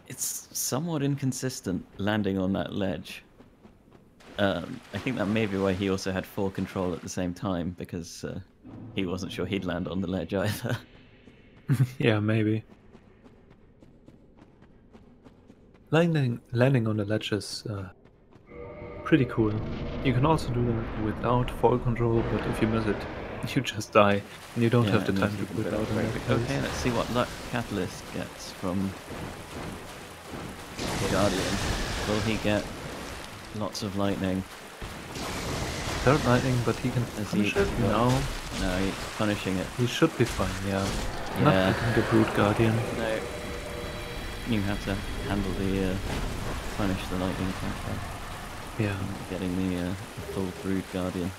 S1: it's somewhat inconsistent landing on that ledge. I think that may be why he also had full control at the same time, because he wasn't sure he'd land on the ledge either.
S2: Yeah, maybe. Landing on the ledge is pretty cool. You can also do that without fall control, but if you miss it, you just die, and you don't
S1: Yeah,
S2: have the
S1: it
S2: time
S1: makes
S2: to
S1: it a
S2: quit
S1: bit
S2: out in that
S1: Okay,
S2: case.
S1: let's see what luck Catalyst gets from the Guardian. Will he get lots of lightning?
S2: Third lightning, but he can
S1: As
S2: punish
S1: he-
S2: it? No,
S1: No, he's punishing it.
S2: he should be fine, yeah.
S1: Yeah.
S2: Not getting the Brute Guardian.
S1: No. You have to handle the punish the lightning attack there.
S2: Yeah.
S1: Getting the full Brood Guardian.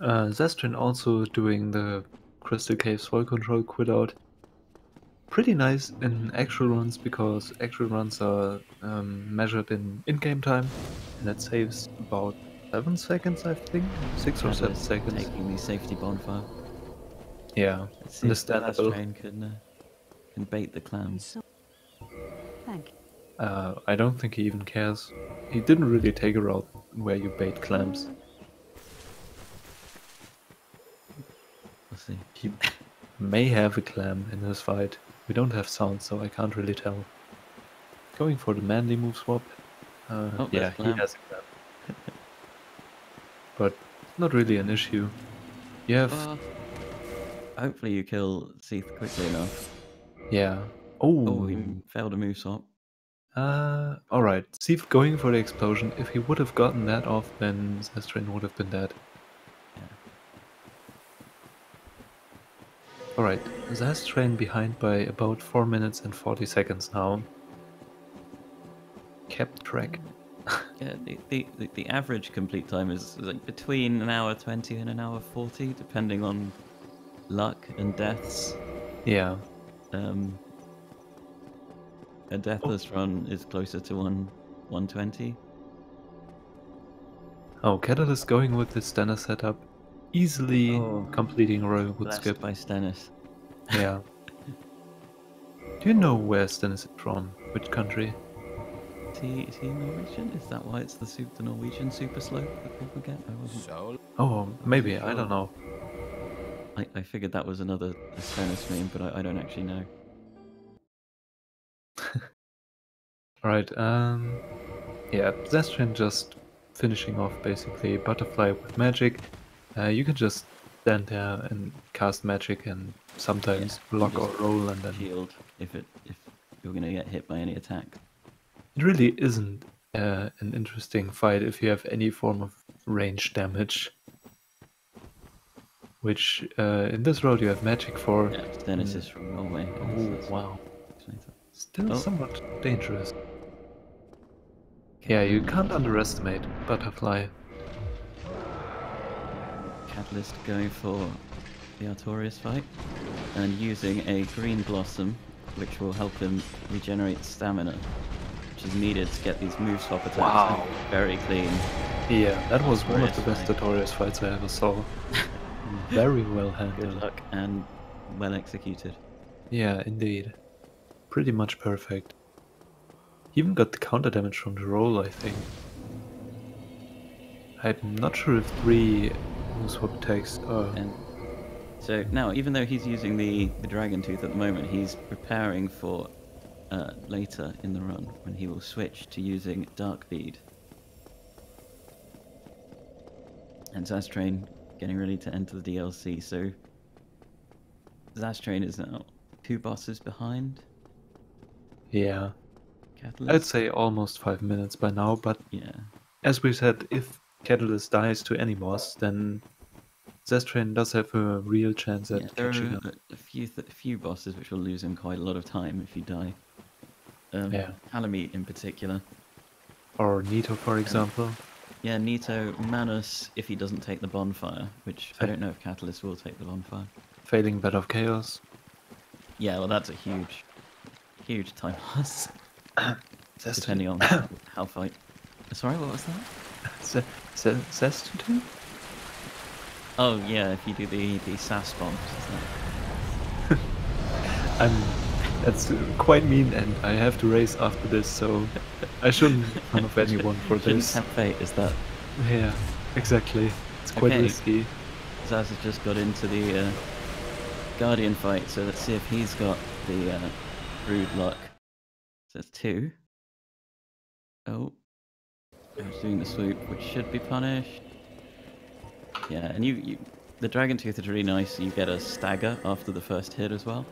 S2: Zazztrain also doing the Crystal Caves fall control quit out. Pretty nice in actual runs, because actual runs are measured in-game time, and it saves about 7 seconds, I think? 6 or 7
S1: Catalyst
S2: seconds.
S1: taking the safety bonfire.
S2: Yeah,
S1: Let's see if the
S2: understandable.
S1: train can bait the clams.
S3: Thank you.
S2: I don't think he even cares. He didn't really take a route where you bait clams.
S1: We'll see.
S2: He may have a clam in his fight. We don't have sound, so I can't really tell. Going for the manly move swap.
S1: Oh,
S2: Yeah,
S1: there's
S2: he
S1: clam.
S2: has a clam. But not really an issue. You have...
S1: Well, hopefully you kill Seath quickly enough.
S2: Yeah.
S1: Oh, he failed a move swap.
S2: Alright. Steve going for the explosion. If he would have gotten that off, then Zazztrain would have been dead.
S1: Yeah.
S2: Alright. Zazztrain behind by about 4 minutes and 40 seconds now. Kept track.
S1: Yeah, the average complete time is like between an hour 20 and an hour 40, depending on luck and deaths.
S2: Yeah.
S1: A deathless run is closer to 120.
S2: Oh, Catalyst going with the Stennis setup. Easily
S1: Oh.
S2: completing a royal wood
S1: Blessed
S2: skip.
S1: by Stennis.
S2: Yeah. Do you know where Stennis is from? Which country?
S1: Is he Norwegian? Is that why it's the Norwegian super slope that people get? I wasn't.
S2: Oh, maybe. I don't know.
S1: I figured that was another Stennis meme, but I don't actually know.
S2: Alright, yeah, Zazztrain just finishing off basically Butterfly with magic. You can just stand there and cast magic and sometimes block or
S1: just
S2: roll, and then
S1: Shield if you're gonna get hit by any attack.
S2: it really isn't an interesting fight if you have any form of range damage. Which in this road you have magic for.
S1: Yeah, Stennis is from Norway. I guess
S2: Oh,
S1: that's
S2: wow.
S1: explains it.
S2: Still
S1: Oh.
S2: somewhat dangerous. Yeah, you can't underestimate Butterfly.
S1: Catalyst going for the Artorias fight and using a green blossom, which will help him regenerate stamina, which is needed to get these move swap attacks
S2: Wow.
S1: very clean.
S2: Yeah, that was one of the
S1: Artorias
S2: best
S1: fight.
S2: Artorias fights I ever saw. Very well
S1: Good
S2: handled.
S1: luck and well executed.
S2: Yeah, indeed. Pretty much perfect. He even got the counter damage from the roll, I think. I'm not sure if 3 move swap attacks are...
S1: And so now, even though he's using the Dragon Tooth at the moment, he's preparing for later in the run when he will switch to using Dark Bead. And Zazztrain getting ready to enter the DLC, so Zazztrain is now 2 bosses behind
S2: Yeah.
S1: Catalyst.
S2: I'd say almost 5 minutes by now, but
S1: Yeah.
S2: as we said, if Catalyst dies to any boss, then Zazztrain does have a real chance at
S1: Yeah, there
S2: catching
S1: are
S2: up.
S1: a few bosses which will lose him quite a lot of time if he die.
S2: Yeah.
S1: Halamite in particular.
S2: Or Nito, for example.
S1: Yeah, Nito, Manus if he doesn't take the bonfire, which I don't know if Catalyst will take the bonfire.
S2: Failing Bed of Chaos.
S1: Yeah, well that's a huge time loss, depending on how fight. Sorry, what was that?
S2: Zest to do?
S1: Oh yeah, if you do the SAS bombs, isn't
S2: That's quite mean, and I have to race after this, so I shouldn't make fun of
S1: it?
S2: anyone for
S1: Shouldn't
S2: this.
S1: tempt fate, is that?
S2: Yeah, exactly. It's quite
S1: Okay,
S2: risky.
S1: Zaz has just got into the Guardian fight, so let's see if he's got the rude luck. So that's 2. Oh, I was doing the swoop, which should be punished. Yeah, and the Dragon Tooth is really nice. You get a stagger after the first hit as well.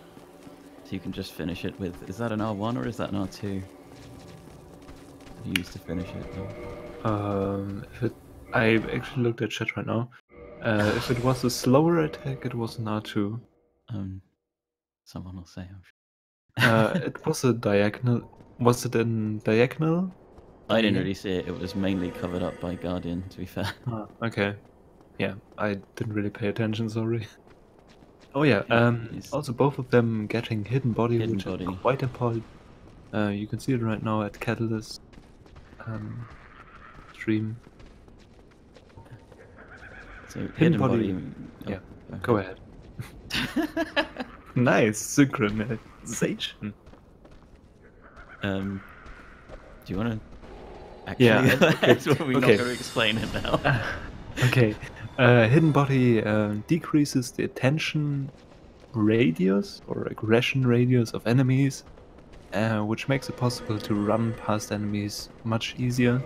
S1: So you can just finish it with... Is that an R1 or is that an R2? You used to finish it.
S2: If it, I actually looked at chat right now. If it was a slower attack, it was an R2.
S1: Someone will say, I'm sure.
S2: It was a diagonal. Was it in diagonal?
S1: I didn't really see it. It was mainly covered up by Guardian, to be fair.
S2: Ah, okay. Yeah, I didn't really pay attention, sorry. Oh yeah, also both of them getting hidden body,
S1: Hidden
S2: which
S1: body.
S2: is quite important. You can see it right now at Catalyst stream.
S1: So hidden body.
S2: Yeah,
S1: okay.
S2: go ahead. Nice synchronization.
S1: Do you want to actually?
S2: Yeah.
S1: We're not going to explain it now.
S2: Okay. Hidden body decreases the attention radius or aggression radius of enemies, which makes it possible to run past enemies much easier,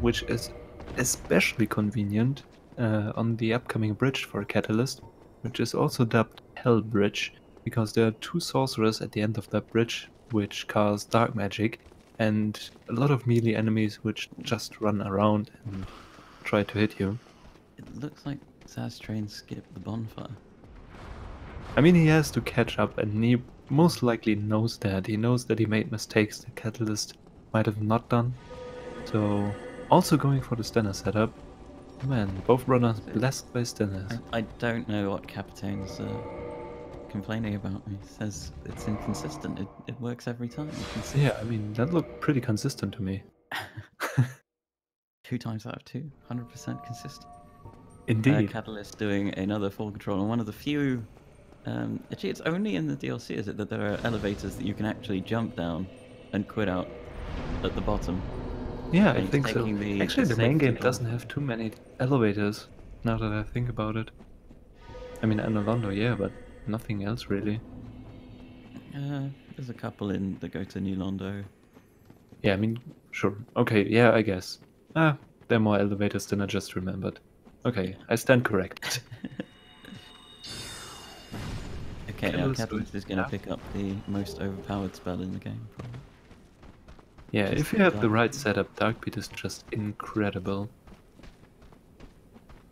S2: which is especially convenient on the upcoming bridge for Catalyst, which is also dubbed Hell Bridge, because there are 2 sorcerers at the end of that bridge which cast dark magic, and a lot of melee enemies which just run around and try to hit you.
S1: It looks like zazztrain skipped the bonfire.
S2: I mean, he has to catch up, and he most likely knows that. He knows that he made mistakes the Catalyst might have not done. So, also going for the Stenner setup. Man, both runners blessed by Stenners.
S1: I don't know what Capitane's complaining about. He says it's inconsistent. It works every time. You can see.
S2: Yeah, I mean, that looked pretty consistent to me.
S1: 2 times out of 2, 100% consistent.
S2: Indeed.
S1: Catalyst doing another full control, and one of the few... actually, it's only in the DLC, is it, that there are elevators that you can actually jump down and quit out at the bottom.
S2: Yeah,
S1: And
S2: I think so. Actually, the main game doesn't have too many elevators, now that I think about it. I mean, Anolondo, yeah, but nothing else really.
S1: There's a couple in that go to New Londo.
S2: Yeah, I mean, sure. Okay, yeah, I guess. There are more elevators than I just remembered. Okay, I stand corrected.
S1: Okay, now Catalyst is going to pick up the most overpowered spell in the game, probably.
S2: Yeah, if you have the right setup, Darkbeat is just incredible.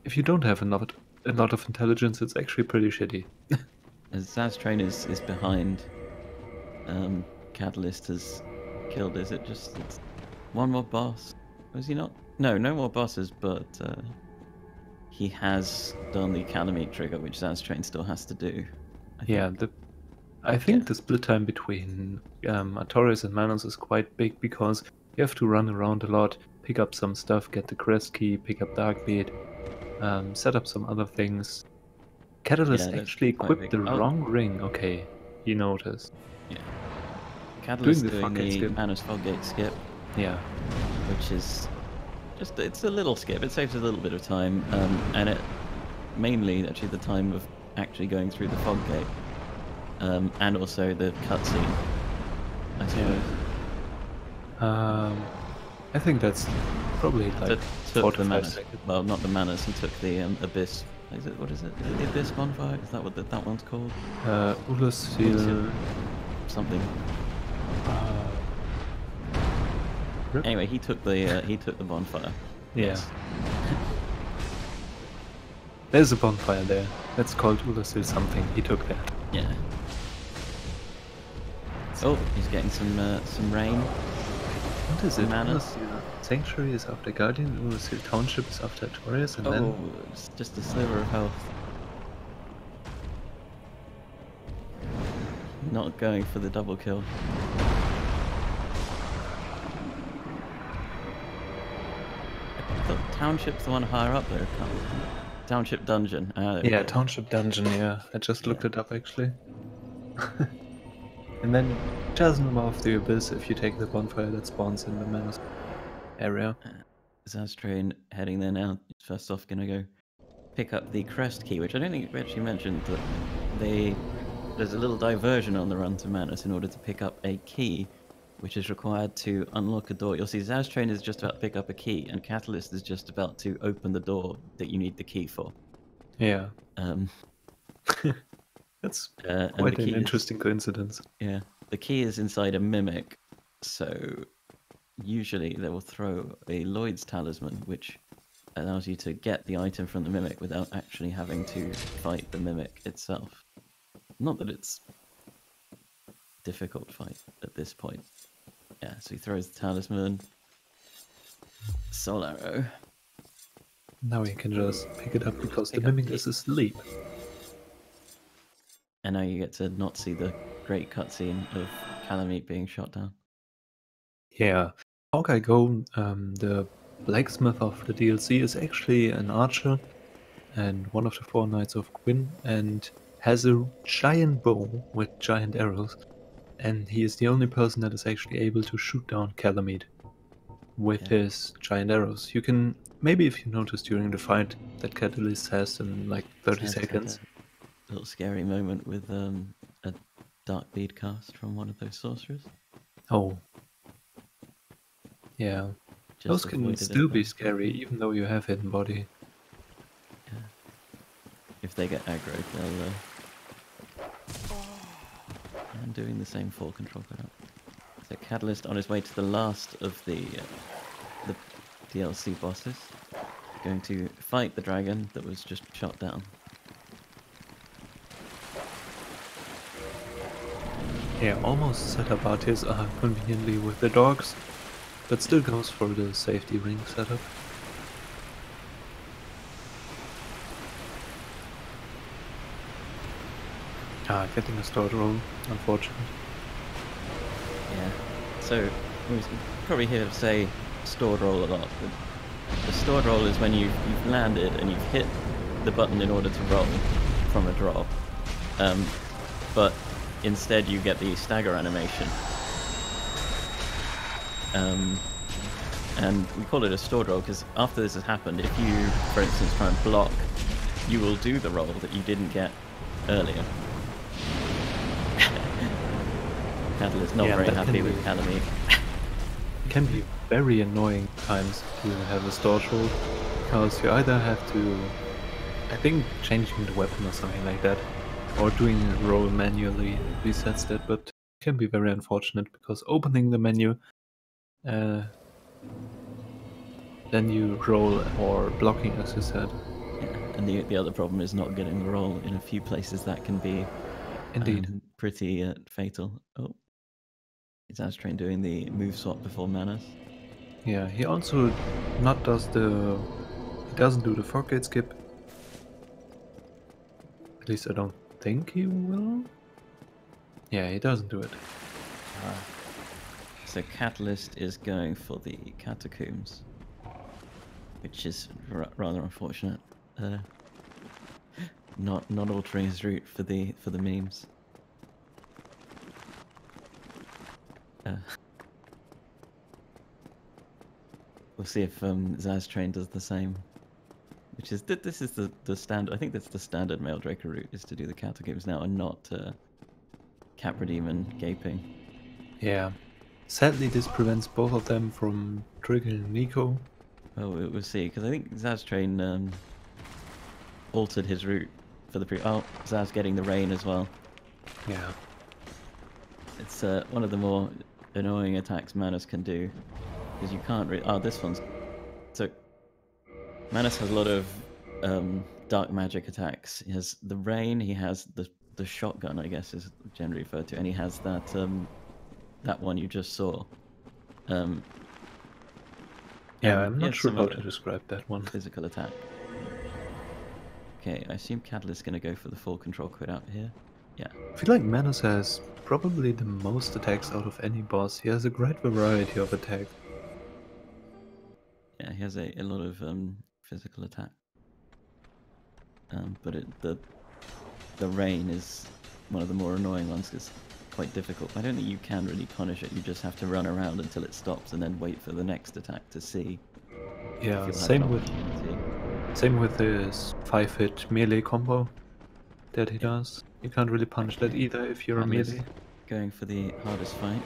S2: If you don't have a lot of intelligence, it's actually pretty shitty.
S1: As zazztrain is behind, Catalyst has killed, is it just one more boss? Was he not? No more bosses, but he has done the Calamite trigger, which zazztrain still has to do. I think the split time between Artorias and Manos is quite big, because you have to run around a lot, pick up some stuff, get the crest key, pick up Darkbeat, set up some other things. Catalyst actually equipped the wrong ring. Okay, you noticed. Yeah. Catalyst doing the Manos Foggate skip. Yeah. Which is just, it's a little skip. It saves a little bit of time, and it mainly actually the time of actually going through the fog gate, and also the cutscene, I suppose.
S2: I think that's probably like 45 seconds.
S1: Well, not the Manas. He took the Abyss. Is it, what is it? Is it the Abyss bonfire? Is that what that one's called?
S2: Ulasil
S1: something. Anyway, he took the bonfire.
S2: Yeah.
S1: Yes.
S2: There's a bonfire there. That's called Ulasil something. He took that.
S1: Yeah. Oh, he's getting some rain.
S2: What is it?
S1: Manas.
S2: Sanctuary is after Guardian, Ulasil Township is after Artorias, and then...
S1: it's just a sliver of health. Not going for the double kill. I thought Township's the one higher up there. Is Township Dungeon. Ah, there we
S2: Yeah,
S1: go.
S2: Township Dungeon, yeah. I just looked
S1: Yeah.
S2: it up actually. And then Chasm of the Abyss if you take the bonfire that spawns in the Menace area.
S1: Zazztrain heading there now. First off, gonna go pick up the crest key, which I don't think we actually mentioned that there's a little diversion on the run to Manus in order to pick up a key, which is required to unlock a door. You'll see Zazztrain is just about to pick up a key, and Catalyst is just about to open the door that you need the key for.
S2: Yeah.
S1: Um,
S2: That's
S1: and the
S2: quite an
S1: key is,
S2: interesting coincidence.
S1: yeah, the key is inside a mimic, so usually they will throw a Lloyd's talisman, which allows you to get the item from the mimic without actually having to fight the mimic itself. Not that it's difficult fight at this point. Yeah, so he throws the talisman, soul arrow.
S2: Now you can just pick it up because the
S1: Pick up
S2: mimic
S1: the-
S2: is asleep.
S1: And now you get to not see the great cutscene of Calamite being shot down.
S2: Yeah. Hawkeye Go, the blacksmith of the DLC, is actually an archer and one of the 4 Knights of Gwyn, and has a giant bow with giant arrows. And he is the only person that is actually able to shoot down Calamite with
S1: Yeah.
S2: his giant arrows. You can, maybe if you notice during the fight, that Catalyst has in like 30
S1: Zaz had
S2: seconds.
S1: a little scary moment with a dark bead cast from one of those sorcerers.
S2: Oh. Yeah.
S1: Just
S2: Those can
S1: avoided it,
S2: still be
S1: though.
S2: scary even though you have hidden body.
S1: Yeah. If they get aggroed, they'll. And doing the same full control cut out. So Catalyst on his way to the last of the DLC bosses, going to fight the dragon that was just shot down.
S2: Yeah, almost set up Artis conveniently with the dogs, but still goes for the safety ring setup. Getting a start roll, unfortunate.
S1: Yeah. So we probably hear say stored roll a lot. But the stored roll is when you've landed and you've hit the button in order to roll from a drop. But instead you get the stagger animation. And we call it a stored roll because after this has happened, if you, for instance, try and block, you will do the roll that you didn't get earlier. Catalyst not very happy with Calamite.
S2: It can be very annoying times to have a start roll, because you either have to, I think, changing the weapon or something like that, or doing a roll manually resets that, but it can be very unfortunate because opening the menu, then you roll, or blocking as you said.
S1: Yeah. And the other problem is not getting the roll in a few places. That can be
S2: Indeed.
S1: pretty fatal. Oh, is Zazztrain doing the move swap before Manus?
S2: Yeah, he also he doesn't do the forgate skip. At least I don't think he will. Yeah, he doesn't do it.
S1: So Catalyst is going for the catacombs, which is rather unfortunate. Not altering his route for the memes. We'll see if Zazztrain does the same. Which is this is the standard. I think that's the standard male Draco route, is to do the catacombs now and not Capra Demon Gaping.
S2: Yeah. Sadly, this prevents both of them from triggering Nico.
S1: Well, we'll see, because I think Zazztrain altered his route for the Oh, Zaz getting the rain as well.
S2: Yeah.
S1: It's one of the more annoying attacks Manus can do, because you can't really... Oh, this one's... So, Manus has a lot of dark magic attacks. He has the rain, he has the shotgun, I guess is generally referred to, and he has that that one you just saw.
S2: Yeah, I'm not sure how
S1: other
S2: to describe that one.
S1: physical attack. Okay, I assume Catalyst's gonna go for the full control quit out here. Yeah.
S2: I feel like Manus has probably the most attacks out of any boss. He has a great variety of attacks.
S1: Yeah, he has a lot of physical attack. but the rain is one of the more annoying ones because it's quite difficult. I don't think you can really punish it. You just have to run around until it stops and then wait for the next attack to see if
S2: Yeah,
S1: you'll have
S2: same
S1: an
S2: with
S1: opportunity.
S2: his 5-hit melee combo that he
S1: Yeah.
S2: does. You can't really punish that
S1: Okay.
S2: either if you're a
S1: Catalyst
S2: melee.
S1: going for the hardest fight.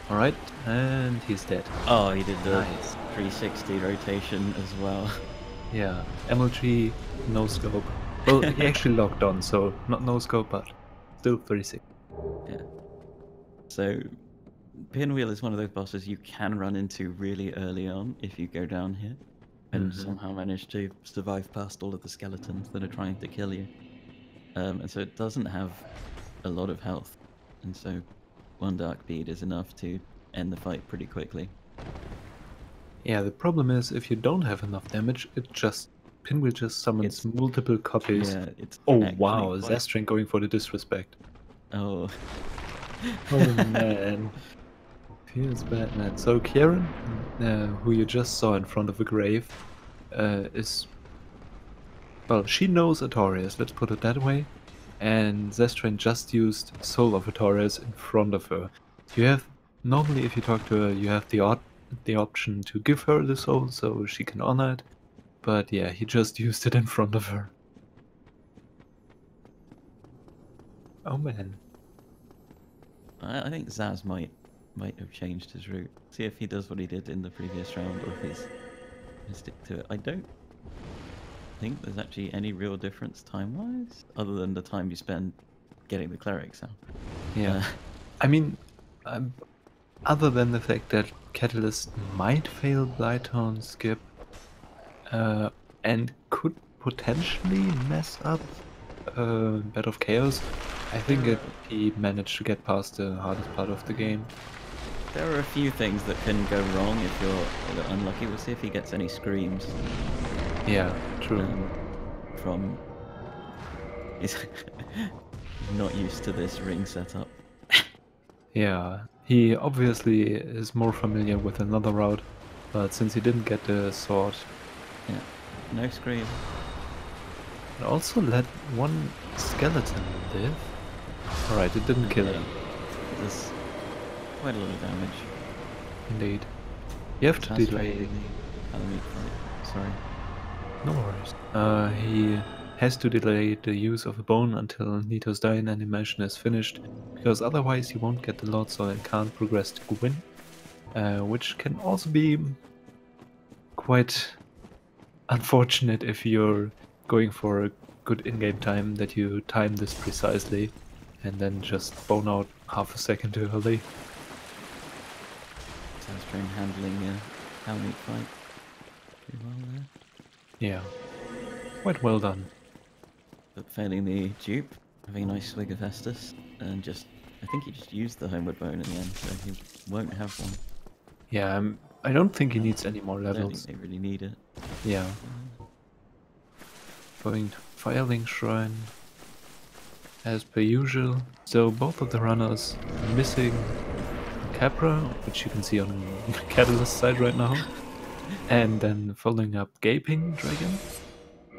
S2: Alright, and he's dead.
S1: Oh, he did the
S2: Nice.
S1: 360 rotation as well.
S2: Yeah, MLG, no scope. Well, he actually locked on, so not no scope, but still 36.
S1: Yeah. So, Pinwheel is one of those bosses you can run into really early on if you go down here and somehow manage to survive past all of the skeletons that are trying to kill you. And so it doesn't have a lot of health, and so one dark bead is enough to end the fight pretty quickly.
S2: Yeah, the problem is if you don't have enough damage, Pinwheel just summons multiple copies.
S1: Yeah, it's
S2: Oh
S1: actually
S2: wow,
S1: quite...
S2: zazztrain going for the disrespect.
S1: Oh.
S2: Oh man. Feels bad, man. So Kieran, who you just saw in front of a grave, is... Well, she knows Artorias, let's put it that way. And zazztrain just used Soul of Artorias in front of her. You have... Normally if you talk to her, you have the option to give her the soul so she can honor it. But yeah, he just used it in front of her. Oh man.
S1: I think Zaz might have changed his route. See if he does what he did in the previous round, or if he's gonna stick to it. I don't think there's actually any real difference time-wise, other than the time you spend getting the clerics out.
S2: Yeah. I mean, other than the fact that Catalyst might fail Blighttown skip, and could potentially mess up Bed of Chaos, I think he managed to get past the hardest part of the game.
S1: There are a few things that can go wrong if you're a bit unlucky. We'll see if he gets any screams.
S2: Yeah, true.
S1: From... He's not used to this ring setup.
S2: Yeah, he obviously is more familiar with another route, but since he didn't get the sword...
S1: Yeah, no scream.
S2: It also let one skeleton live. Alright, it didn't kill him.
S1: There's quite a lot of damage.
S2: Indeed. You have to delay...
S1: Sorry.
S2: No worries. He has to delay the use of a bone until Nito's Dying animation is finished, because otherwise he won't get the Lord Soul and can't progress to Gwyn, which can also be quite unfortunate if you're going for a good in-game time, that you time this precisely and then just bone out half a second early.
S1: zazztrain handling a Helmeet fight pretty well there.
S2: Yeah, quite well done.
S1: But failing the dupe, having a nice swig of Estus, and just... I think he just used the homeward bone in the end, so he won't have one.
S2: Yeah, I don't think he needs any more
S1: I don't
S2: levels.
S1: think they really need it.
S2: Yeah. Going to Firelink Shrine as per usual. So both of the runners missing Capra, which you can see on Catalyst side right now, and then following up Gaping Dragon.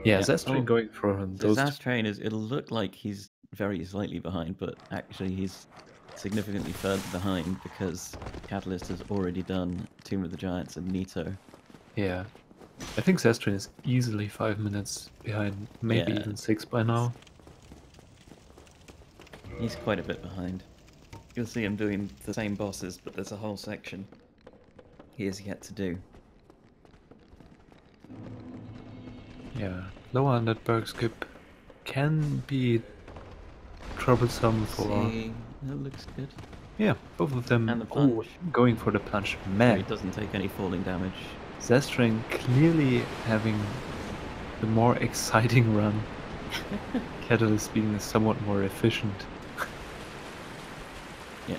S2: Yeah, zazztrain going for those.
S1: The zazztrain it'll look like he's very slightly behind, but actually he's significantly further behind because Catalyst has already done Tomb of the Giants and Nito.
S2: Yeah. I think zazztrain is easily 5 minutes behind, maybe even 6 by now.
S1: He's quite a bit behind. You'll see him doing the same bosses, but there's a whole section he has yet to do.
S2: Yeah, lower on that berg skip can be troublesome for...
S1: See, that looks good.
S2: Yeah, both of them
S1: And the punch.
S2: going for the punch.
S1: So
S2: Man,
S1: he doesn't take any falling damage.
S2: zazztrain clearly having the more exciting run. Catalyst being somewhat more efficient.
S1: Yeah.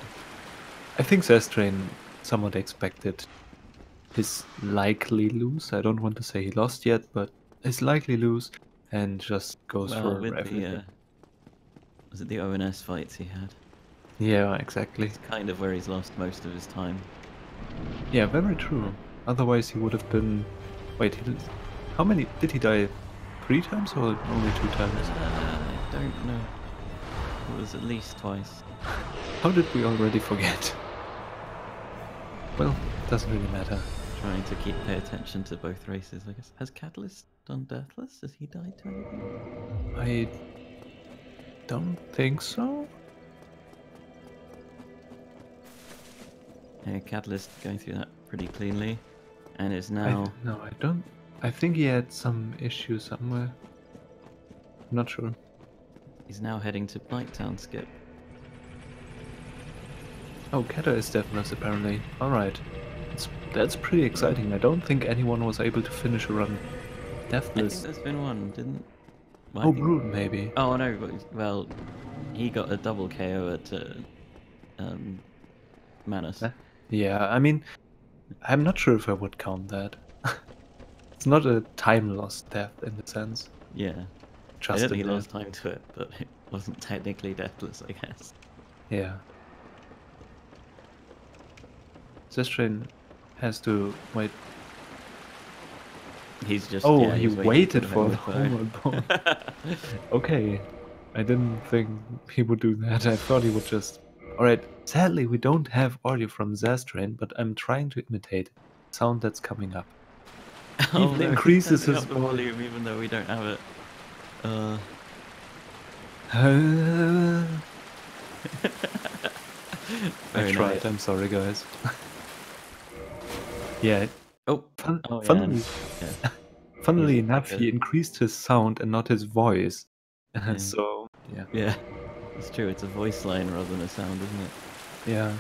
S2: I think zazztrain somewhat expected his likely lose. I don't want to say he lost yet, but his likely lose, and just goes for
S1: with
S2: everything.
S1: was it the ONS fights he had?
S2: Yeah, exactly.
S1: It's kind of where he's lost most of his time.
S2: Yeah, very true. Otherwise he would have been... Wait, how many... Did he die 3 times or only 2 times?
S1: I don't know. It was at least twice.
S2: How did we already forget? Well, doesn't really matter.
S1: Trying to pay attention to both races, I guess. Has Catalyst done Deathless? Has he died to anything?
S2: I don't think so.
S1: Yeah, Catalyst going through that pretty cleanly, and is now.
S2: No, I don't. I think he had some issue somewhere. I'm not sure.
S1: He's now heading to Blighttown, Skip.
S2: Oh, Kata is deathless apparently. Alright. That's pretty exciting. I don't think anyone was able to finish a run
S1: I think
S2: deathless.
S1: there's been one, didn't? Well, I
S2: Oh,
S1: think-
S2: Brood maybe.
S1: Oh no, well, he got a double KO at Manus.
S2: Yeah, I mean, I'm not sure if I would count that. It's not a time lost death in the sense.
S1: Yeah. I
S2: Just
S1: don't
S2: a
S1: think he
S2: death.
S1: lost time to it, but it wasn't technically deathless, I guess.
S2: Yeah. Zazztrain has to wait.
S1: He's just.
S2: Oh,
S1: yeah,
S2: he
S1: was
S2: waited for
S1: the
S2: the homeward ball. Okay. I didn't think he would do that. I thought he would just. Alright, sadly we don't have audio from Zazztrain, but I'm trying to imitate the sound that's coming up.
S1: Oh,
S2: Even
S1: no,
S2: increases
S1: turning
S2: his
S1: up the volume even though we don't have it.
S2: I
S1: Very
S2: tried,
S1: nice.
S2: I'm sorry guys. Yeah,
S1: Oh, yeah,
S2: funnily,
S1: yeah.
S2: funnily
S1: He's
S2: enough,
S1: like
S2: he
S1: a-
S2: increased his sound and not his voice.
S1: Yeah.
S2: So, yeah.
S1: Yeah, it's true. It's a voice line rather than a sound, isn't it?
S2: Yeah.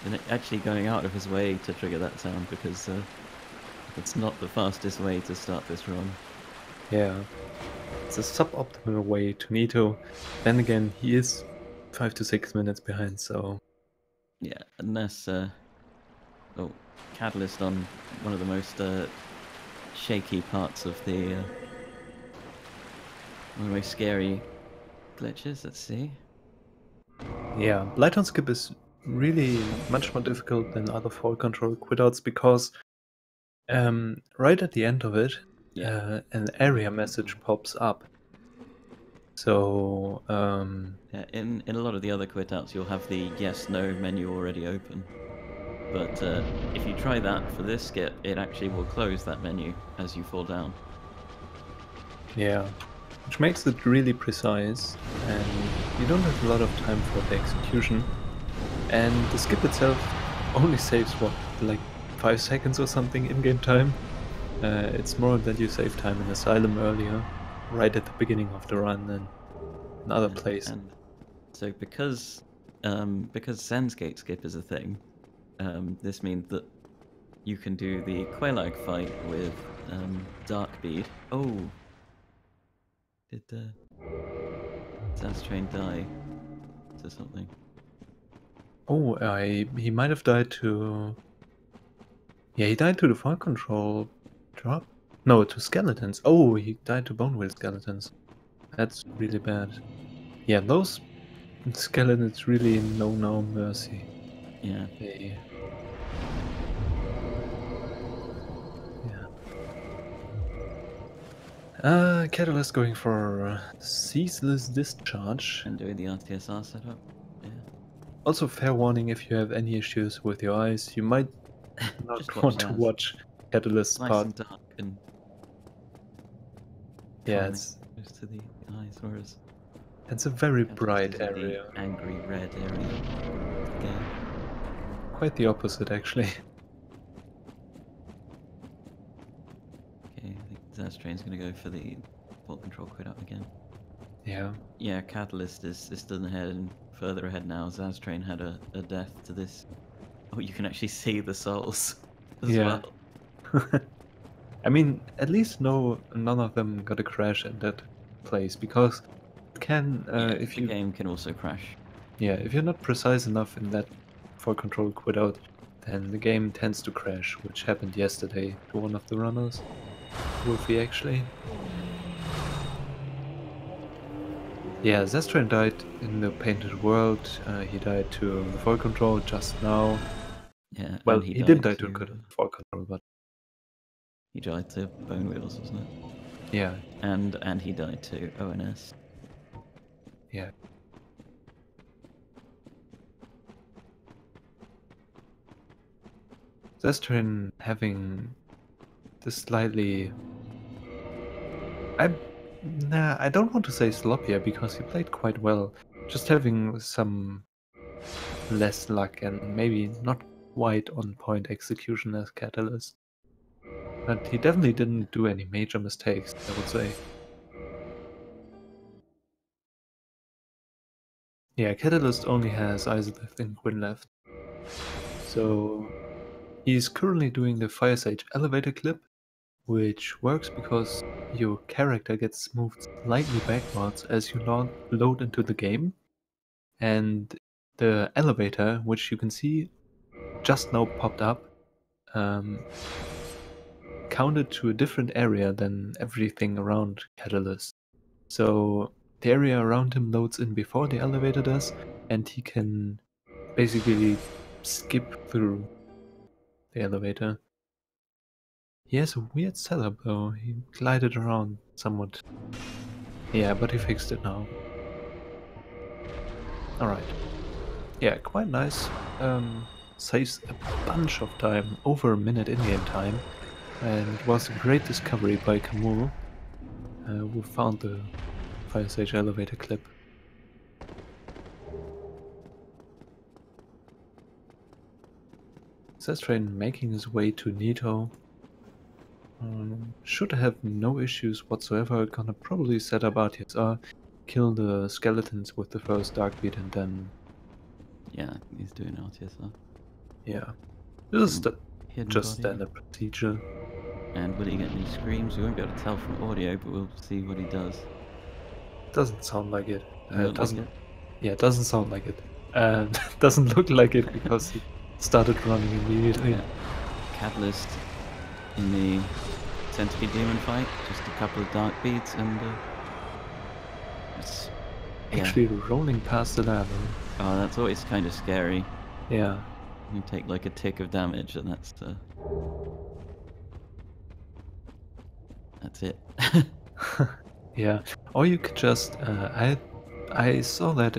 S1: And actually going out of his way to trigger that sound because it's not the fastest way to start this run.
S2: Yeah. It's a suboptimal way to Nito. Then again, he is 5 to 6 minutes behind, so.
S1: Yeah, unless Catalyst on one of the most shaky parts of the one of the most scary glitches. Let's see.
S2: Yeah, Light-on skip is really much more difficult than other fall control quitouts because right at the end of it,
S1: Yeah.
S2: an area message pops up. So,
S1: Yeah, in a lot of the other quitouts, you'll have the yes/no menu already open. But if you try that for this skip, it actually will close that menu as you fall down.
S2: yeah, which makes it really precise, and you don't have a lot of time for the execution. And the skip itself only saves, what, like 5 seconds or something in-game time? It's more that you save time in Asylum earlier, right at the beginning of the run, and another place.
S1: And so because Sensgate skip is a thing, this means that you can do the Quelag fight with Darkbead. Oh, did Zazztrain die to something?
S2: Oh, he might have died to... Yeah, he died to the fire control drop? No, to skeletons. Oh, he died to bone wheel skeletons. That's really bad. Yeah, those skeletons really know no mercy.
S1: Yeah.
S2: They... Yeah. Catalyst going for ceaseless discharge.
S1: And doing the RTSR setup. Yeah.
S2: Also, fair warning, if you have any issues with your eyes, you might not
S1: Just
S2: want to
S1: Zaz.
S2: watch Catalyst's
S1: Nice
S2: part.
S1: and dark and
S2: Yeah,
S1: calming,
S2: it's
S1: close to the eyes, whereas
S2: a very
S1: Catalyst
S2: bright
S1: is in the
S2: area.
S1: angry red area. Yeah.
S2: Quite the opposite, actually.
S1: Okay, I think Zazztrain's gonna go for the fault control quit up again.
S2: Yeah.
S1: Yeah, Catalyst is still ahead and further ahead now. Zazztrain had a death to this. Oh, you can actually see the souls as
S2: Yeah.
S1: well.
S2: I mean, at least none of them got a crash at that place, because it can,
S1: Yeah,
S2: if
S1: the
S2: you,
S1: game can also crash.
S2: yeah, if you're not precise enough in that for control quit out, then the game tends to crash, which happened yesterday to one of the runners, Wolfie actually. Yeah, Zazztrain died in the painted world. He died to the fall control just now.
S1: Yeah.
S2: Well,
S1: and
S2: he did
S1: died
S2: die to fall control, but
S1: He died to bone wheels, wasn't it?
S2: yeah,
S1: And he died to ONS.
S2: yeah. Zazztrain having this slightly... I don't want to say sloppier because he played quite well. Just having some less luck and maybe not quite on point execution as Catalyst. But he definitely didn't do any major mistakes, I would say. Yeah, Catalyst only has Isolift and Quinn left. So he's currently doing the Fire Sage elevator clip, which works because your character gets moved slightly backwards as you load into the game. And the elevator, which you can see just now popped up, counted to a different area than everything around Catalyst. So the area around him loads in before the elevator does, and he can basically skip through the elevator. He has a weird setup though, he glided around somewhat. Yeah, but he fixed it now. Alright. Yeah, quite nice. Saves a bunch of time, over a minute in-game time. And it was a great discovery by Camille, who found the Fire Sage elevator clip. Zazztrain making his way to Nito. Should have no issues whatsoever. Gonna probably set up RTSR, kill the skeletons with the first Dark Beat, and then...
S1: Yeah, he's doing RTSR.
S2: yeah. This is
S1: Hidden
S2: just
S1: body.
S2: standard procedure.
S1: And will he get any screams? We won't be able to tell from audio, but we'll see what he does.
S2: Doesn't sound like it.
S1: Look
S2: Doesn't...
S1: like it.
S2: Yeah, it doesn't sound like it. Doesn't look like it because he started running immediately.
S1: Yeah. Catalyst in the Centipede Demon fight, just a couple of dark beats and it's
S2: Actually rolling past the lava.
S1: Oh, that's always kind of scary.
S2: Yeah.
S1: You take like a tick of damage and that's it.
S2: Yeah. Or you could just I saw that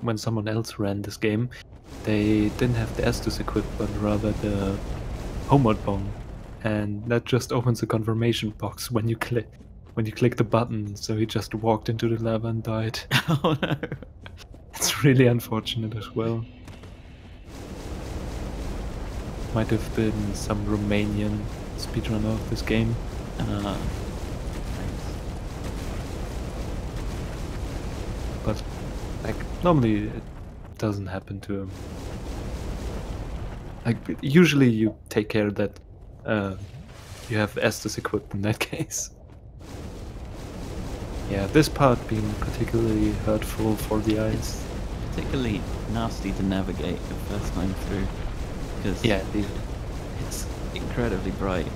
S2: when someone else ran this game, they didn't have the Estus equipped, but rather the homeward bomb, and that just opens a confirmation box when you click the button. So he just walked into the lava and died.
S1: Oh no!
S2: It's really unfortunate as well. Might have been some Romanian speedrunner of this game. But like normally it doesn't happen to him. Like usually you take care that you have Estus equipped in that case. Yeah, this part being particularly hurtful for the eyes.
S1: Particularly nasty to navigate the first time through, because
S2: yeah,
S1: it's incredibly bright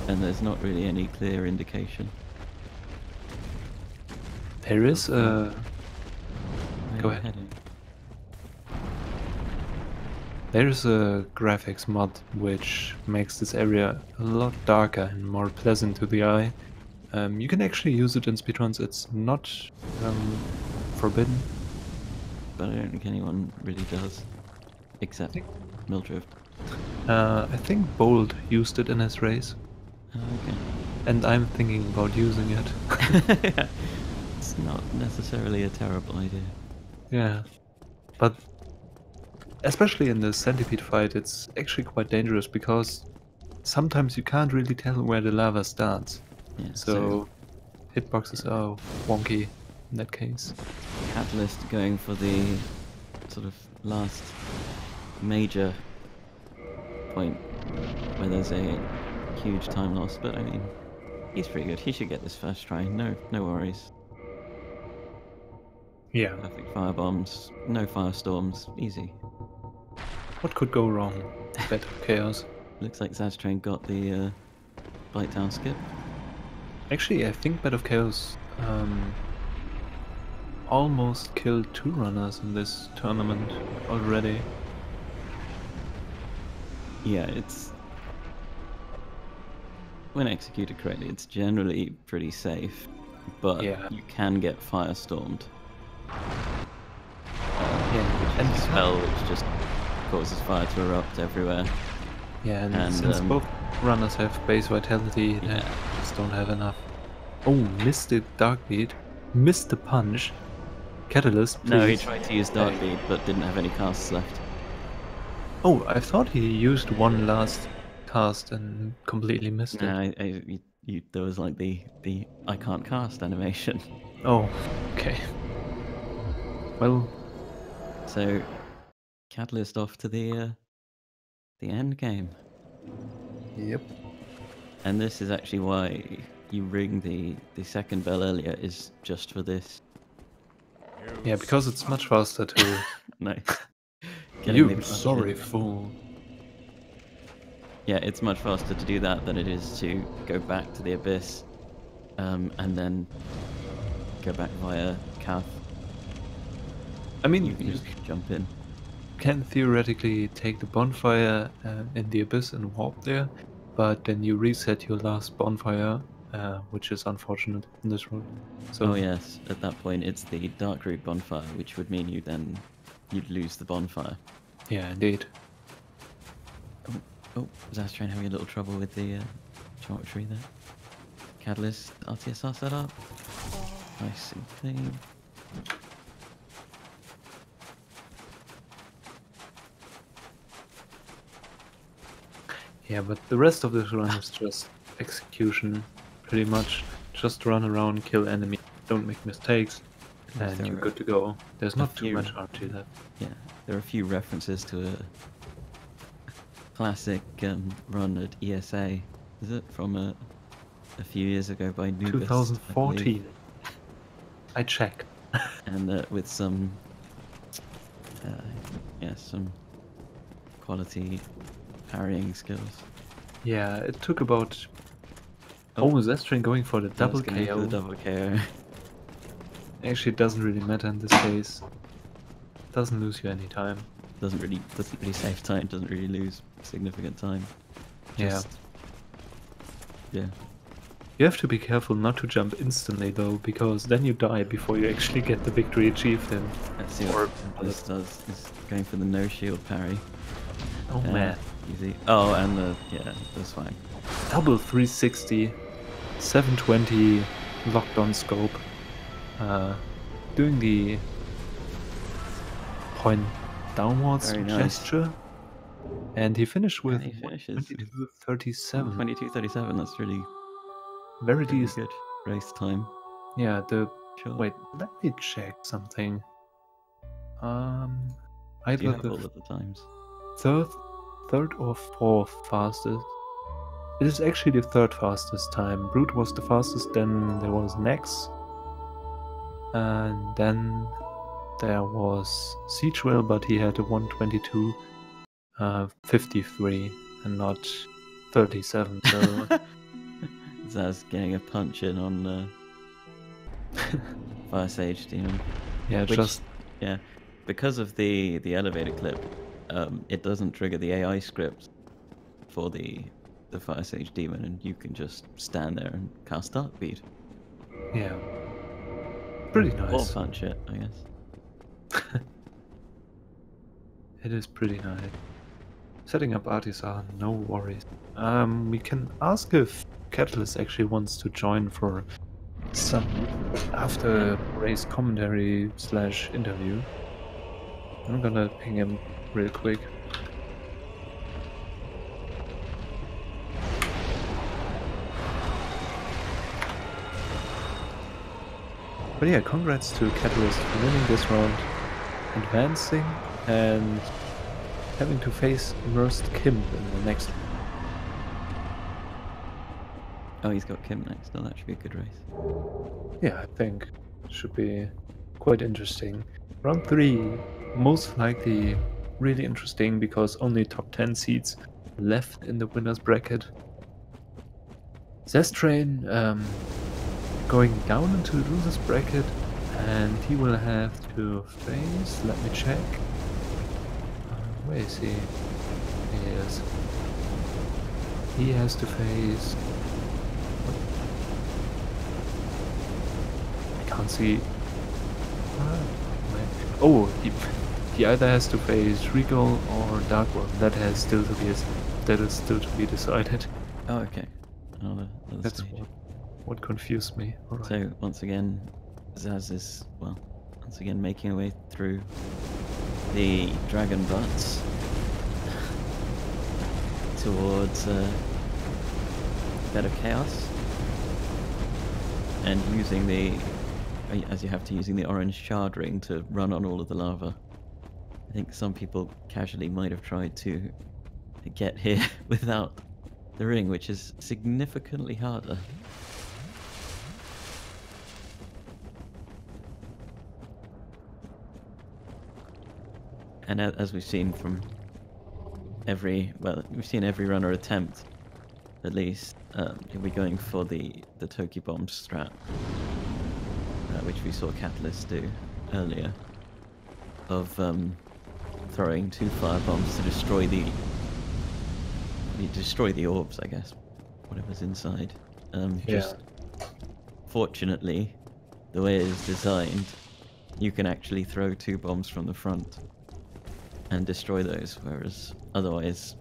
S1: and there's not really any clear indication.
S2: There is a... Go ahead.
S1: Heading.
S2: There's a graphics mod which makes this area a lot darker and more pleasant to the eye. You can actually use it in speedruns, it's not forbidden.
S1: But I don't think anyone really does, except Mildrift.
S2: I think Bold used it in his race.
S1: Oh, okay.
S2: And I'm thinking about using it.
S1: It's not necessarily a terrible idea.
S2: Yeah. But especially in the Centipede fight, it's actually quite dangerous because sometimes you can't really tell where the lava starts.
S1: Yeah,
S2: so hitboxes are wonky in that case.
S1: Catalyst going for the sort of last major point where there's a huge time loss, but I mean, he's pretty good. He should get this first try. No worries.
S2: Yeah.
S1: Perfect fire bombs, no firestorms, easy.
S2: What could go wrong? Bed of Chaos.
S1: Looks like Zazztrain got the bite down skip.
S2: Actually, I think Bed of Chaos almost killed 2 runners in this tournament already.
S1: Yeah, it's when executed correctly, it's generally pretty safe, but
S2: Yeah.
S1: you can get firestormed.
S2: Yeah,
S1: And
S2: and
S1: a spell which just causes fire to erupt everywhere.
S2: yeah, and
S1: And,
S2: since both runners have base vitality, they
S1: Yeah.
S2: just don't have enough. Oh, missed the dark beat, missed the punch. Catalyst, please.
S1: No, he tried to use Dark
S2: Hey.
S1: Bead, but didn't have any casts left.
S2: Oh, I thought he used one last cast and completely missed
S1: No,
S2: it.
S1: there was like the I can't cast animation.
S2: Oh, okay. Well,
S1: So, Catalyst off to the end game.
S2: yep.
S1: And this is actually why you ring the second bell earlier, is just for this.
S2: Yeah, because it's much faster to.
S1: No. Getting the
S2: You
S1: punch
S2: sorry
S1: in.
S2: fool.
S1: Yeah, it's much faster to do that than it is to go back to the abyss, and then go back via Cath.
S2: I mean,
S1: You can just jump in.
S2: can theoretically take the bonfire in the abyss and warp there, but then you reset your last bonfire, which is unfortunate in this route. So
S1: Oh yes, at that point it's the Dark Root bonfire, which would mean you'd lose the bonfire.
S2: yeah, indeed.
S1: Oh, zazztrain having a little trouble with the geometry there. Catalyst RTSR setup. Nice and clean.
S2: Yeah, but the rest of this run is just execution, pretty much. Just run around, kill enemy, don't make mistakes, and
S1: There
S2: you're
S1: are
S2: good to go. There's not too
S1: few-
S2: much RT left.
S1: Yeah, there are a few references to a classic run at ESA. Is it from a few years ago by Nubis? I believe.
S2: 2014. I checked.
S1: And with some some quality parrying skills.
S2: Yeah, it took about. Oh, zazztrain going for the
S1: I was
S2: double
S1: gonna go for
S2: KO.
S1: the double KO.
S2: Actually, it doesn't really matter in this case. Doesn't lose you any time.
S1: doesn't really save time. Doesn't really lose significant time. Just, yeah.
S2: You have to be careful not to jump instantly though, because then you die before you actually get the victory achieved. And
S1: Let's see what this does. Is going for the no shield parry.
S2: oh man,
S1: Easy. Oh, and that's fine.
S2: double 360, 720 locked on scope. Doing the point downwards
S1: Very nice.
S2: gesture, and he finished with
S1: And he finishes
S2: 22:37.
S1: 22:37. That's really
S2: Very
S1: pretty
S2: decent.
S1: good race time.
S2: Yeah.
S1: Sure.
S2: Wait, let me check something.
S1: Do you
S2: Either
S1: have
S2: the
S1: all of the times?
S2: third or fourth fastest. It is actually the third fastest time. Brute was the fastest, then there was Nex, and then there was Siegewell, but he had a 1:22:53 and not 37. So
S1: Zaz getting a punch in on Fire Sage Demon.
S2: yeah,
S1: Which,
S2: just
S1: yeah, because of the elevator clip, it doesn't trigger the AI script for the Fire Sage Demon, and you can just stand there and cast Dark Bead.
S2: yeah, pretty
S1: Or
S2: nice.
S1: punch it, I guess.
S2: It is pretty nice. Setting up artisan, no worries. We can ask if Catalyst actually wants to join for some after race commentary / interview. I'm gonna ping him real quick. But yeah, congrats to Catalyst for winning this round, advancing, and having to face Immersed Kim in the next.
S1: Oh, he's got Kim next. Oh, that should be a good race.
S2: Yeah, I think should be quite interesting. Round 3, most likely really interesting because only top 10 seeds left in the winner's bracket. Zazztrain going down into the loser's bracket, and he will have to face. Let me check. Where is he? He is He has to face... I can't see... Oh, he either has to face Regal or Dark One. That is still to be decided.
S1: Oh, okay. Another
S2: That's
S1: stage.
S2: what confused me. Alright.
S1: So once again, Zaz is, well, once again making her way through the dragon butts towards better chaos, and using the, as you have to, using the orange shard ring to run on all of the lava. I think some people casually might have tried to get here without the ring, which is significantly harder. And as we've seen from we've seen every runner attempt, at least, we're going for the Toki Bomb strat, which we saw Catalyst do earlier, of throwing 2 fire bombs to destroy the orbs, I guess, whatever's inside. Just fortunately, the way it is designed, you can actually throw 2 bombs from the front and destroy those, whereas otherwise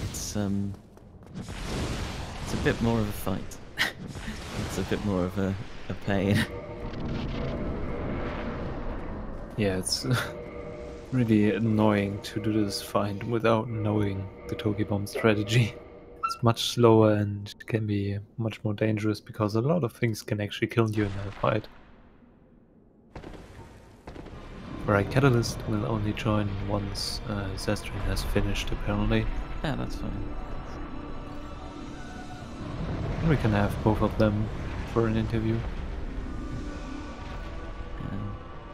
S1: it's a bit more of a fight. It's a bit more of a pain.
S2: Yeah, it's really annoying to do this fight without knowing the Toki Bomb strategy. It's much slower and can be much more dangerous because a lot of things can actually kill you in a fight. Alright, Catalyst will only join once zazztrain has finished, apparently.
S1: Yeah, that's fine.
S2: We can have both of them for an interview.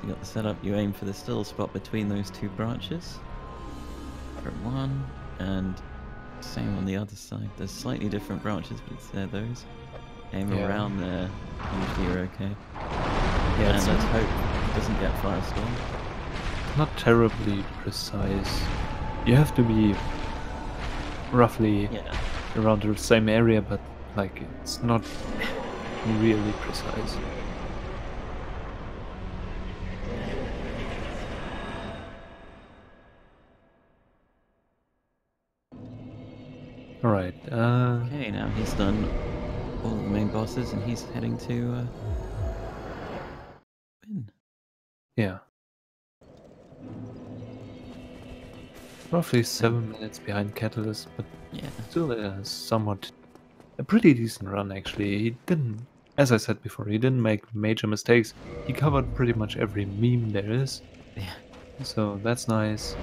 S1: You got the setup, you aim for the still spot between those 2 branches. For 1, and same on the other side. There's slightly different branches, but it's there, those. Aim around there, usually you're okay.
S2: Yeah,
S1: and let's hope it doesn't get firestorm.
S2: Not terribly precise. You have to be roughly around the same area, but like it's not really precise. Alright,
S1: Okay, now he's done all the main bosses and he's heading to win.
S2: yeah. Roughly 7 minutes behind Catalyst, but
S1: Yeah.
S2: still a pretty decent run actually. He didn't, as I said before, he didn't make major mistakes. He covered pretty much every meme there is.
S1: Yeah.
S2: So that's nice.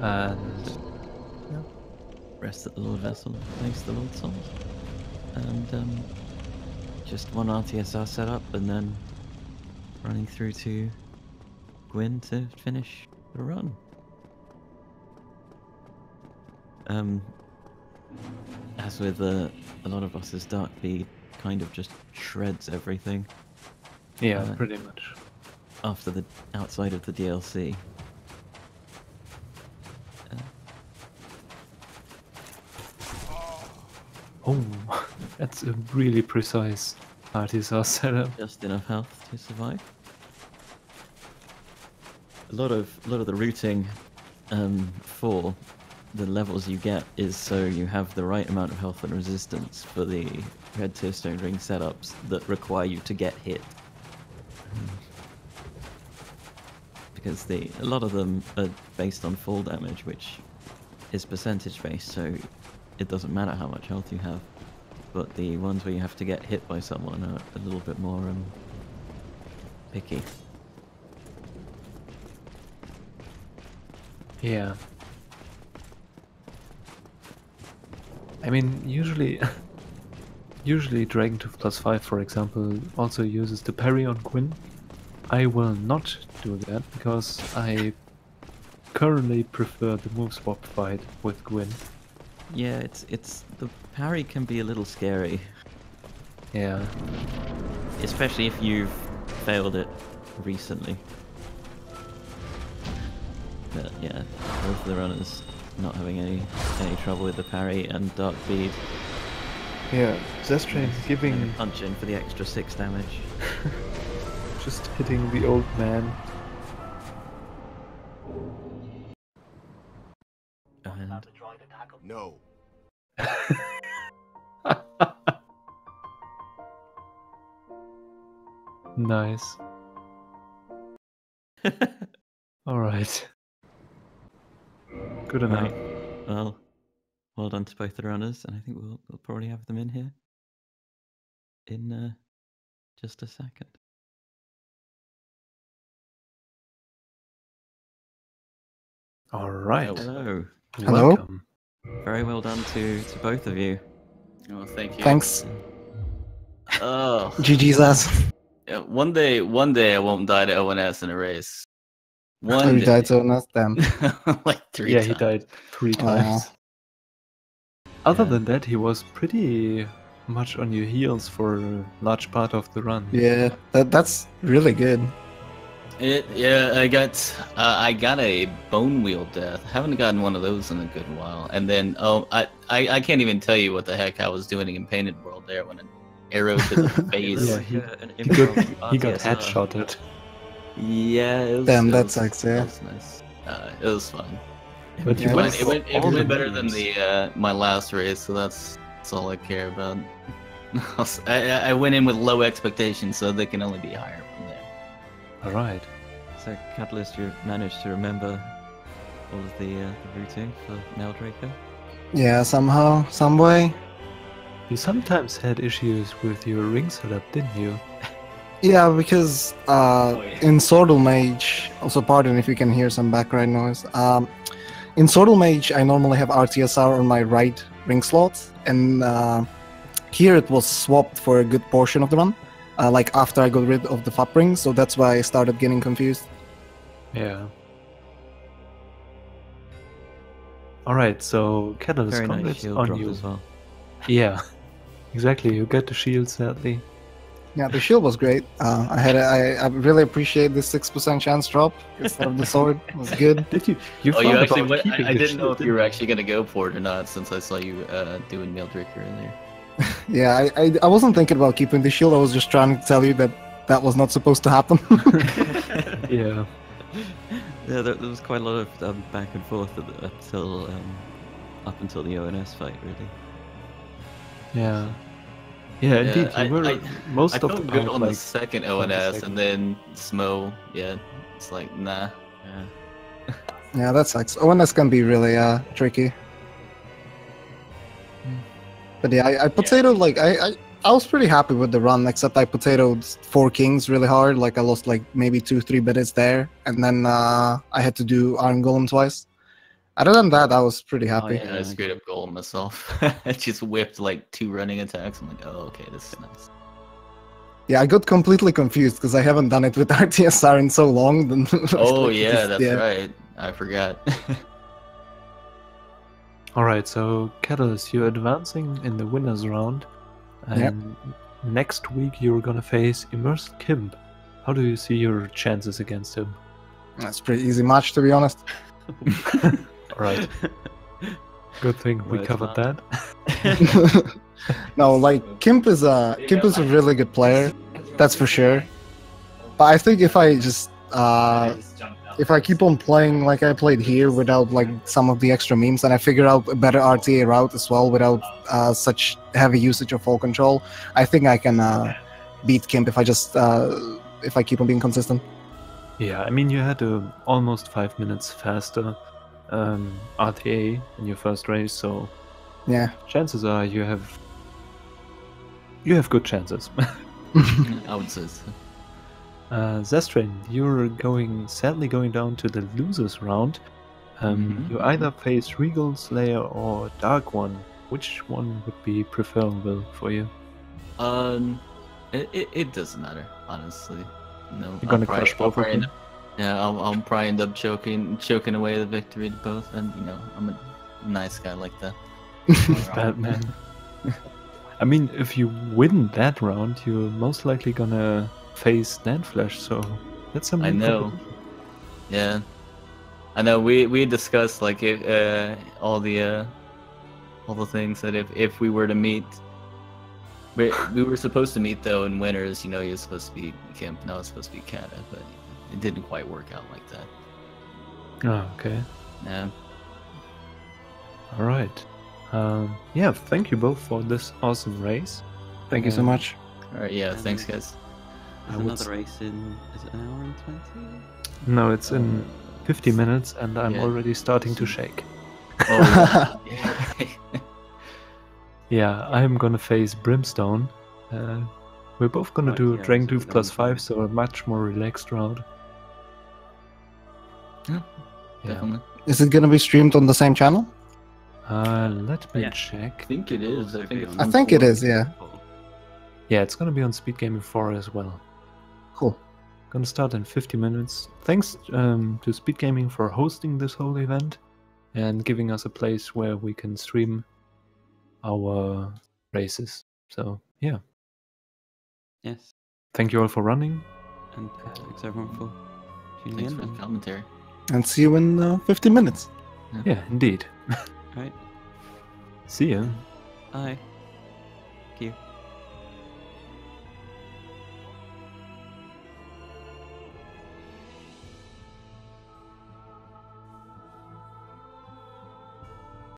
S2: And
S1: Rest at the Lord Vessel, place the Lord Soul. And just 1 RTSR setup and then running through to Gwyn to finish the run. As with a lot of bosses, Dark Bead kind of just shreds everything.
S2: yeah, pretty much.
S1: After the outside of the DLC.
S2: Oh, that's a really precise RTSR setup.
S1: Just enough health to survive. A lot of the routing for the levels you get is so you have the right amount of health and resistance for the red tearstone ring setups that require you to get hit. Because a lot of them are based on fall damage, which is percentage based, so it doesn't matter how much health you have. But the ones where you have to get hit by someone are a little bit more picky.
S2: Yeah. I mean, usually Dragon Tooth +5, for example, also uses the parry on Gwyn. I will not do that because I currently prefer the move swap fight with Gwyn.
S1: Yeah, it's the parry can be a little scary,
S2: Yeah.
S1: especially if you've failed it recently. But yeah, both of the runners not having any trouble with the parry and Dark Bead.
S2: Yeah, zazztrain
S1: And
S2: giving,
S1: a punch in for the extra 6 damage.
S2: just hitting the old man.
S1: And
S4: No.
S2: Nice. Alright. Good enough.
S1: right, well done to both the runners, and I think we'll probably have them in here in just a second.
S2: Alright.
S1: Hello.
S5: Hello.
S2: Welcome.
S1: Very well done to both of you.
S6: Oh, thank you.
S5: Thanks.
S6: Oh,
S5: GG's ass.
S6: yeah, one day I won't die to ONS in a race.
S5: Oh,
S6: One
S5: you
S6: day.
S5: died so much, damn.
S6: Like 3
S2: Yeah,
S6: times.
S2: he died 3
S5: Aw.
S2: times. Other
S1: Yeah.
S2: than that, he was pretty much on your heels for a large part of the run.
S5: Yeah, that's really good.
S6: Yeah, I got a bone wheel death. Haven't gotten one of those in a good while. And then I can't even tell you what the heck I was doing in Painted World there when an arrow to the face.
S2: Yeah,
S1: He
S2: He got headshotted.
S6: Yeah, it was,
S5: Damn,
S6: it
S5: that
S6: was-
S5: sucks, yeah.
S6: It was nice. It was fun.
S2: But
S5: Yeah,
S2: you
S5: that's-
S2: went
S6: It
S2: all the
S6: went better than
S2: memes.
S6: the my last race, so that's all I care about. I went in with low expectations, so they can only be higher from there.
S2: Alright.
S1: So, Catalyst, you managed to remember all of the routing for Meldraker?
S5: Yeah, somehow, some way.
S2: You sometimes had issues with your ring setup, didn't you?
S5: Yeah, because in Swordle Mage, also pardon if you can hear some background noise. In Swordle Mage, I normally have RTSR on my right ring slot, and here it was swapped for a good portion of the run, like after I got rid of the FUP ring, so that's why I started getting confused.
S2: Yeah. Alright, so Catalyst,
S1: Very nice
S2: congrats
S1: shield
S2: on
S1: drop
S2: you.
S1: as well.
S2: Yeah, exactly. You got the shield, sadly.
S5: Yeah, the shield was great. I really appreciate the 6% chance drop instead of the sword. It was good.
S2: Did you? You
S6: Oh, you
S2: thought
S6: actually
S2: about
S6: went,
S2: keeping
S6: I
S2: the
S6: didn't know
S2: shield,
S6: if you were
S2: didn't
S6: actually gonna go for it or not, since I saw you doing Meal Drinker earlier.
S5: Yeah, I wasn't thinking about keeping the shield. I was just trying to tell you that that was not supposed to happen.
S2: Yeah.
S1: Yeah, there was quite a lot of back and forth up until the ONS fight, really.
S2: Yeah. Yeah, indeed.
S6: I-
S2: You were
S6: I
S2: most
S6: I
S2: of the
S6: felt good
S2: part,
S6: on
S2: like,
S6: the second
S2: on the
S6: ONS,
S2: second.
S6: and then Smo, yeah, it's like, nah.
S1: Yeah.
S5: Yeah, that sucks. ONS can be really tricky. But yeah, I potatoed like I was pretty happy with the run, except I potatoed 4 kings really hard. Like I lost like maybe 2-3 minutes there, and then I had to do Iron Golem twice. Other than that, I was pretty happy.
S6: Yeah, I straight up goal myself. I just whipped like 2 running attacks. I'm like, oh, okay, this is nice.
S5: Yeah, I got completely confused because I haven't done it with RTSR in so long. Then
S6: Oh
S5: like,
S6: yeah,
S5: just-
S6: that's right. I forgot.
S2: Alright, so Catalyst, you're advancing in the winners round. And next week you're gonna face Immersed Kimp. How do you see your chances against him?
S5: That's a pretty easy match, to be honest.
S2: Alright. Good thing we
S1: Words
S2: covered
S1: man.
S2: that.
S5: No, like Kimp is a really good player, that's for sure. But I think if I just if I keep on playing like I played here without like some of the extra memes, and I figure out a better RTA route as well without such heavy usage of fall control, I think I can beat Kimp if I just if I keep on being consistent.
S2: Yeah, I mean, you had a almost 5 minutes faster RTA in your first race, so
S5: Yeah.
S2: chances are you have good chances.
S6: I would say so.
S2: Zazztrain, you're sadly going down to the losers round.
S6: Mhm.
S2: You either face Regal, Slayer, or Dark One. Which one would be preferable for you?
S6: It doesn't matter, honestly. No,
S2: You're gonna
S6: I'll probably-
S2: crush
S6: I'll
S2: both of
S6: probably
S2: them?
S6: Yeah, I'll probably end up choking away the victory to both, and you know, I'm a nice guy like that.
S2: Batman. I mean, if you win that round, you're most likely gonna face Danflash, so that's some
S6: I
S2: new
S6: know.
S2: competition.
S6: Yeah. I know we discussed like if all the things that if we were to meet, we were supposed to meet though in winters. You know, he was supposed to be Kemp, and I was supposed to be Kata, but it didn't quite work out like that.
S2: Oh, okay.
S6: Yeah.
S2: All right. Yeah, thank you both for this awesome race.
S5: Thank you so much.
S6: All right. Yeah. Thanks, guys.
S1: There's
S2: I would
S1: another race in, is it an hour and 20?
S2: No, it's in 50 minutes, and I'm
S6: Yeah.
S2: already starting to shake.
S6: Oh, yeah.
S2: Yeah, I'm gonna face Brimstone. We're both gonna
S1: Right,
S2: do
S1: yeah,
S2: Dragon
S1: so
S2: Tooth plus
S1: going
S2: 5, so a much more relaxed route.
S6: Yeah,
S2: Yeah.
S6: Definitely.
S5: Is it gonna be streamed on the same channel?
S2: Let me
S1: Yeah.
S6: I
S2: check.
S6: think it is. I
S1: Also
S6: think
S1: be
S6: it's
S1: on
S5: I think it is, yeah.
S2: Yeah, it's gonna be on Speed Gaming 4 as well.
S5: Cool.
S2: Gonna start in 50 minutes. Thanks to Speed Gaming for hosting this whole event and giving us a place where we can stream our races. So, yeah.
S1: Yes.
S2: Thank you all for running.
S1: And thanks everyone for tuning
S6: Thanks
S1: in.
S6: for the commentary.
S5: And see you in 50 minutes.
S2: Yeah, indeed.
S1: Right.
S2: See ya.
S1: Bye.